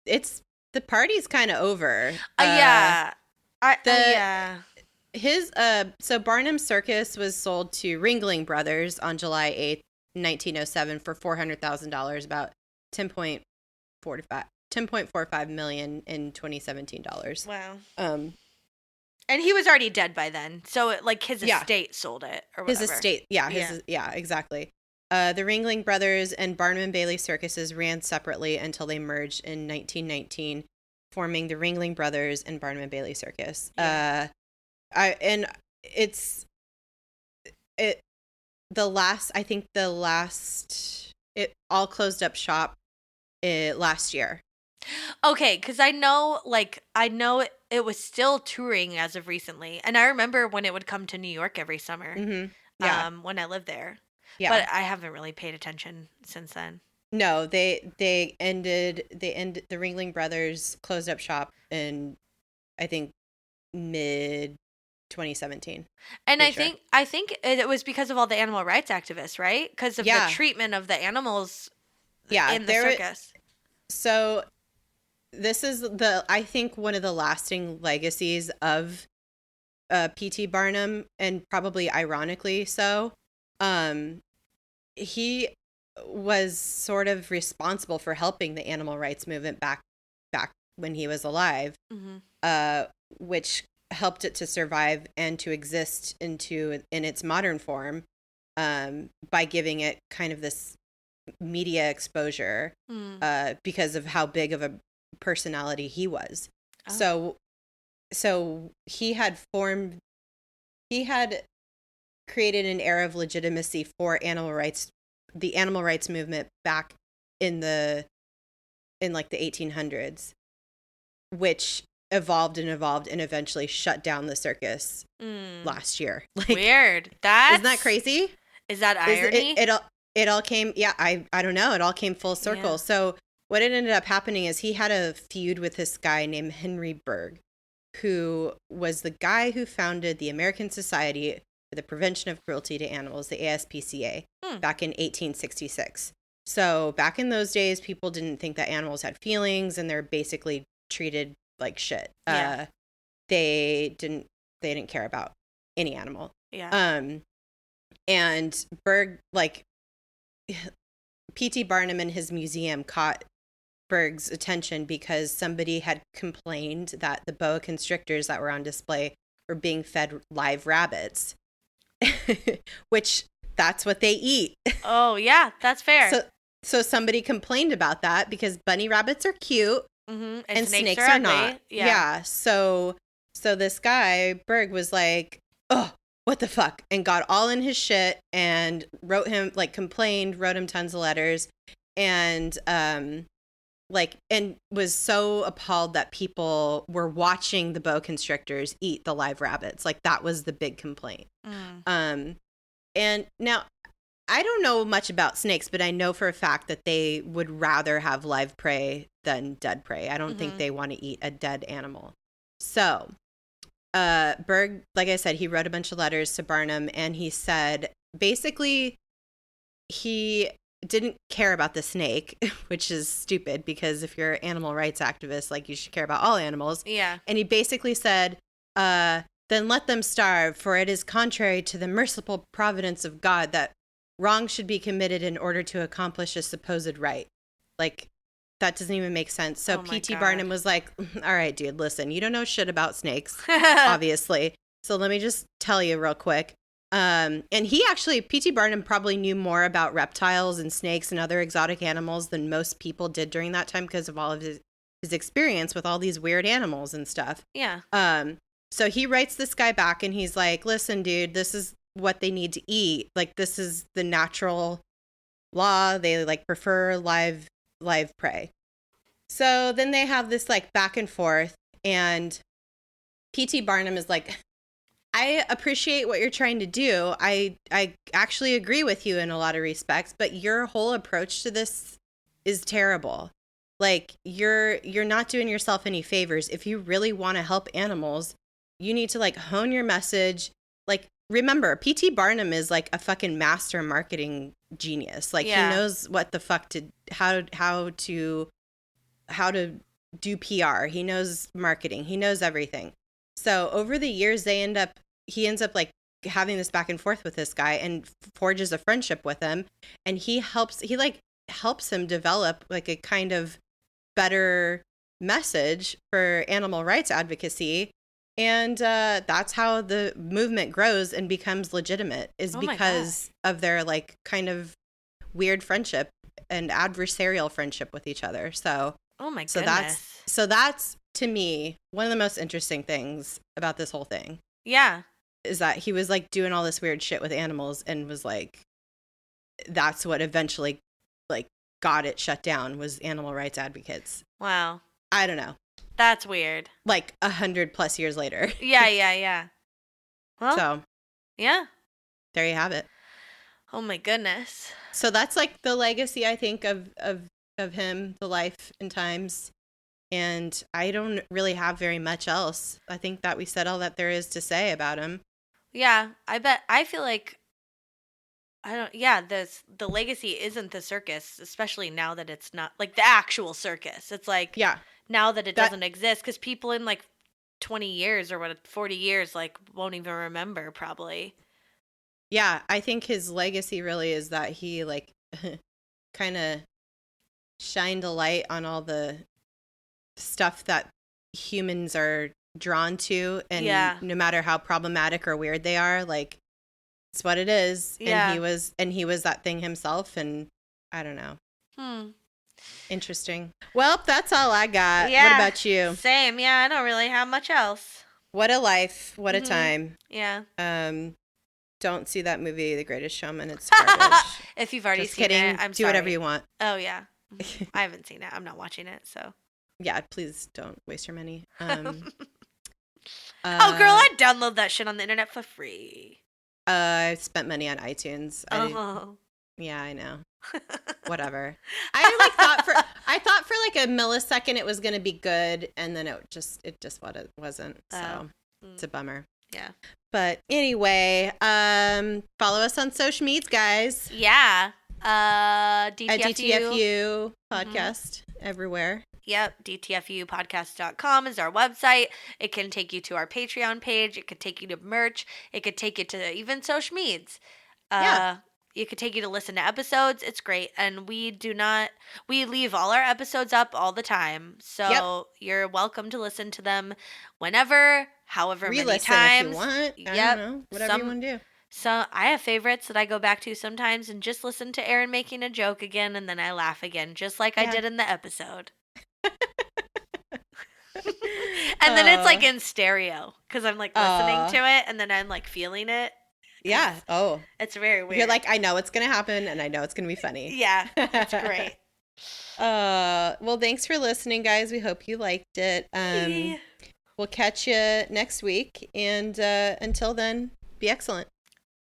it's the party's kind of over. Yeah. So Barnum Circus was sold to Ringling Brothers on July 8th, 1907 for $400,000, about $10.45 million in 2017 dollars. Wow. And he was already dead by then, so his estate sold it or whatever. His estate, exactly. The Ringling Brothers and Barnum and Bailey circuses ran separately until they merged in 1919, forming the Ringling Brothers and Barnum and Bailey Circus. Yeah. It all closed up shop last year. Okay, because I know it was still touring as of recently, and I remember when it would come to New York every summer. Mm-hmm. Yeah. When I lived there. Yeah. But I haven't really paid attention since then. No, the Ringling Brothers closed up shop in, I think, mid 2017. And I think it was because of all the animal rights activists, right? Because of the treatment of the animals in the circus. So this is I think one of the lasting legacies of P.T. Barnum, and probably ironically so. He was sort of responsible for helping the animal rights movement back when he was alive, mm-hmm. Which helped it to survive and to exist in its modern form, by giving it kind of this media exposure, because of how big of a personality he was. Oh. So he had created an era of legitimacy for animal rights, the animal rights movement back in the 1800s, which evolved and eventually shut down the circus last year. Weird. Isn't that crazy? Is that irony? It all came, I don't know. It all came full circle. Yeah. So what it ended up happening is he had a feud with this guy named Henry Bergh, who was the guy who founded the American Society for the Prevention of Cruelty to Animals, the ASPCA, back in 1866. So back in those days, people didn't think that animals had feelings, and they're basically treated like shit. Yeah. They didn't care about any animal. Yeah. And Bergh, P.T. Barnum and his museum caught Bergh's attention because somebody had complained that the boa constrictors that were on display were being fed live rabbits, which that's what they eat. Oh, yeah, that's fair. So somebody complained about that because bunny rabbits are cute and snakes are ugly. not. Yeah. So this guy, Berg, was like, oh, what the fuck? And got all in his shit and wrote him, like, complained, wrote him tons of letters. And, and was so appalled that people were watching the boa constrictors eat the live rabbits. Like, that was the big complaint. And now, I don't know much about snakes, but I know for a fact that they would rather have live prey than dead prey. I don't think they want to eat a dead animal. So, Berg, like I said, he wrote a bunch of letters to Barnum, and he said, basically, he didn't care about the snake, which is stupid because if you're an animal rights activist, like, you should care about all animals. Yeah. And he basically said, then let them starve, for it is contrary to the merciful providence of God that wrong should be committed in order to accomplish a supposed right. Like, that doesn't even make sense. So P.T. Barnum was like, all right, dude, listen, you don't know shit about snakes, obviously. So let me just tell you real quick. And he actually, P.T. Barnum probably knew more about reptiles and snakes and other exotic animals than most people did during that time because of all of his experience with all these weird animals and stuff. Yeah. So he writes this guy back and he's like, listen, dude, this is what they need to eat. Like, this is the natural law. They, like, prefer live prey. So then they have this, like, back and forth, and P.T. Barnum is like, I appreciate what you're trying to do. I actually agree with you in a lot of respects, but your whole approach to this is terrible. Like, you're not doing yourself any favors. If you really want to help animals, you need to, like, hone your message. Like, remember, P.T. Barnum is, like, a fucking master marketing genius. Like, he knows what the fuck to how to do PR. He knows marketing. He knows everything. So over the years, he ends up like having this back and forth with this guy and forges a friendship with him. And he helps him develop, like, a kind of better message for animal rights advocacy. And that's how the movement grows and becomes legitimate, is because of their, like, kind of weird friendship and adversarial friendship with each other. So, oh my goodness. So that's to me one of the most interesting things about this whole thing. Yeah. Is that he was, like, doing all this weird shit with animals and was like, that's what eventually, like, got it shut down, was animal rights advocates. Wow. I don't know. That's weird. Like 100+ years later. Yeah. Well, so yeah. There you have it. Oh my goodness. So that's, like, the legacy, I think, of him, the life and times. And I don't really have very much else. I think that we said all that there is to say about him. Yeah, I feel like the legacy isn't the circus, especially now that it's not, like, the actual circus. It's like, now that it doesn't exist, because people in, like, 20 years or 40 years, like, won't even remember, probably. Yeah, I think his legacy really is that he, like, kind of shined a light on all the stuff that humans are drawn to, and no matter how problematic or weird they are, like, it's what it is. And he was that thing himself, and I don't know. Interesting. Well, that's all I got. What about you? Same. Yeah, I don't really have much else. What a life. What a time. Yeah. Don't see that movie, The Greatest Showman. It's garbage. If you've already seen it, I'm sorry. Do whatever you want. Oh, yeah. I haven't seen it. I'm not watching it, so. Yeah, please don't waste your money. Oh, girl, I'd download that shit on the internet for free. I spent money on iTunes. Yeah, I know. Whatever. I thought for like a millisecond it was gonna be good, and then it just wasn't. So it's a bummer. Yeah. But anyway, follow us on social medias, guys. Yeah. DTFU. At DTFU podcast everywhere. Yep, dtfupodcast.com is our website. It can take you to our Patreon page. It could take you to merch. It could take you to even social medias. It could take you to listen to episodes. It's great. And we leave all our episodes up all the time. So you're welcome to listen to them whenever, however many times. If you want. I don't know. Whatever you want to do. So I have favorites that I go back to sometimes and just listen to Erin making a joke again, and then I laugh again, just like I did in the episode. And then it's like in stereo because I'm like listening to it and then I'm like feeling it. Yeah. Oh. It's very weird. You're like, I know it's going to happen and I know it's going to be funny. Yeah. It's great. Well, thanks for listening, guys. We hope you liked it. We'll catch you next week. And until then, be excellent.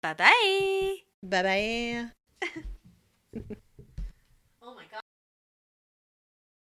Bye-bye. Bye-bye.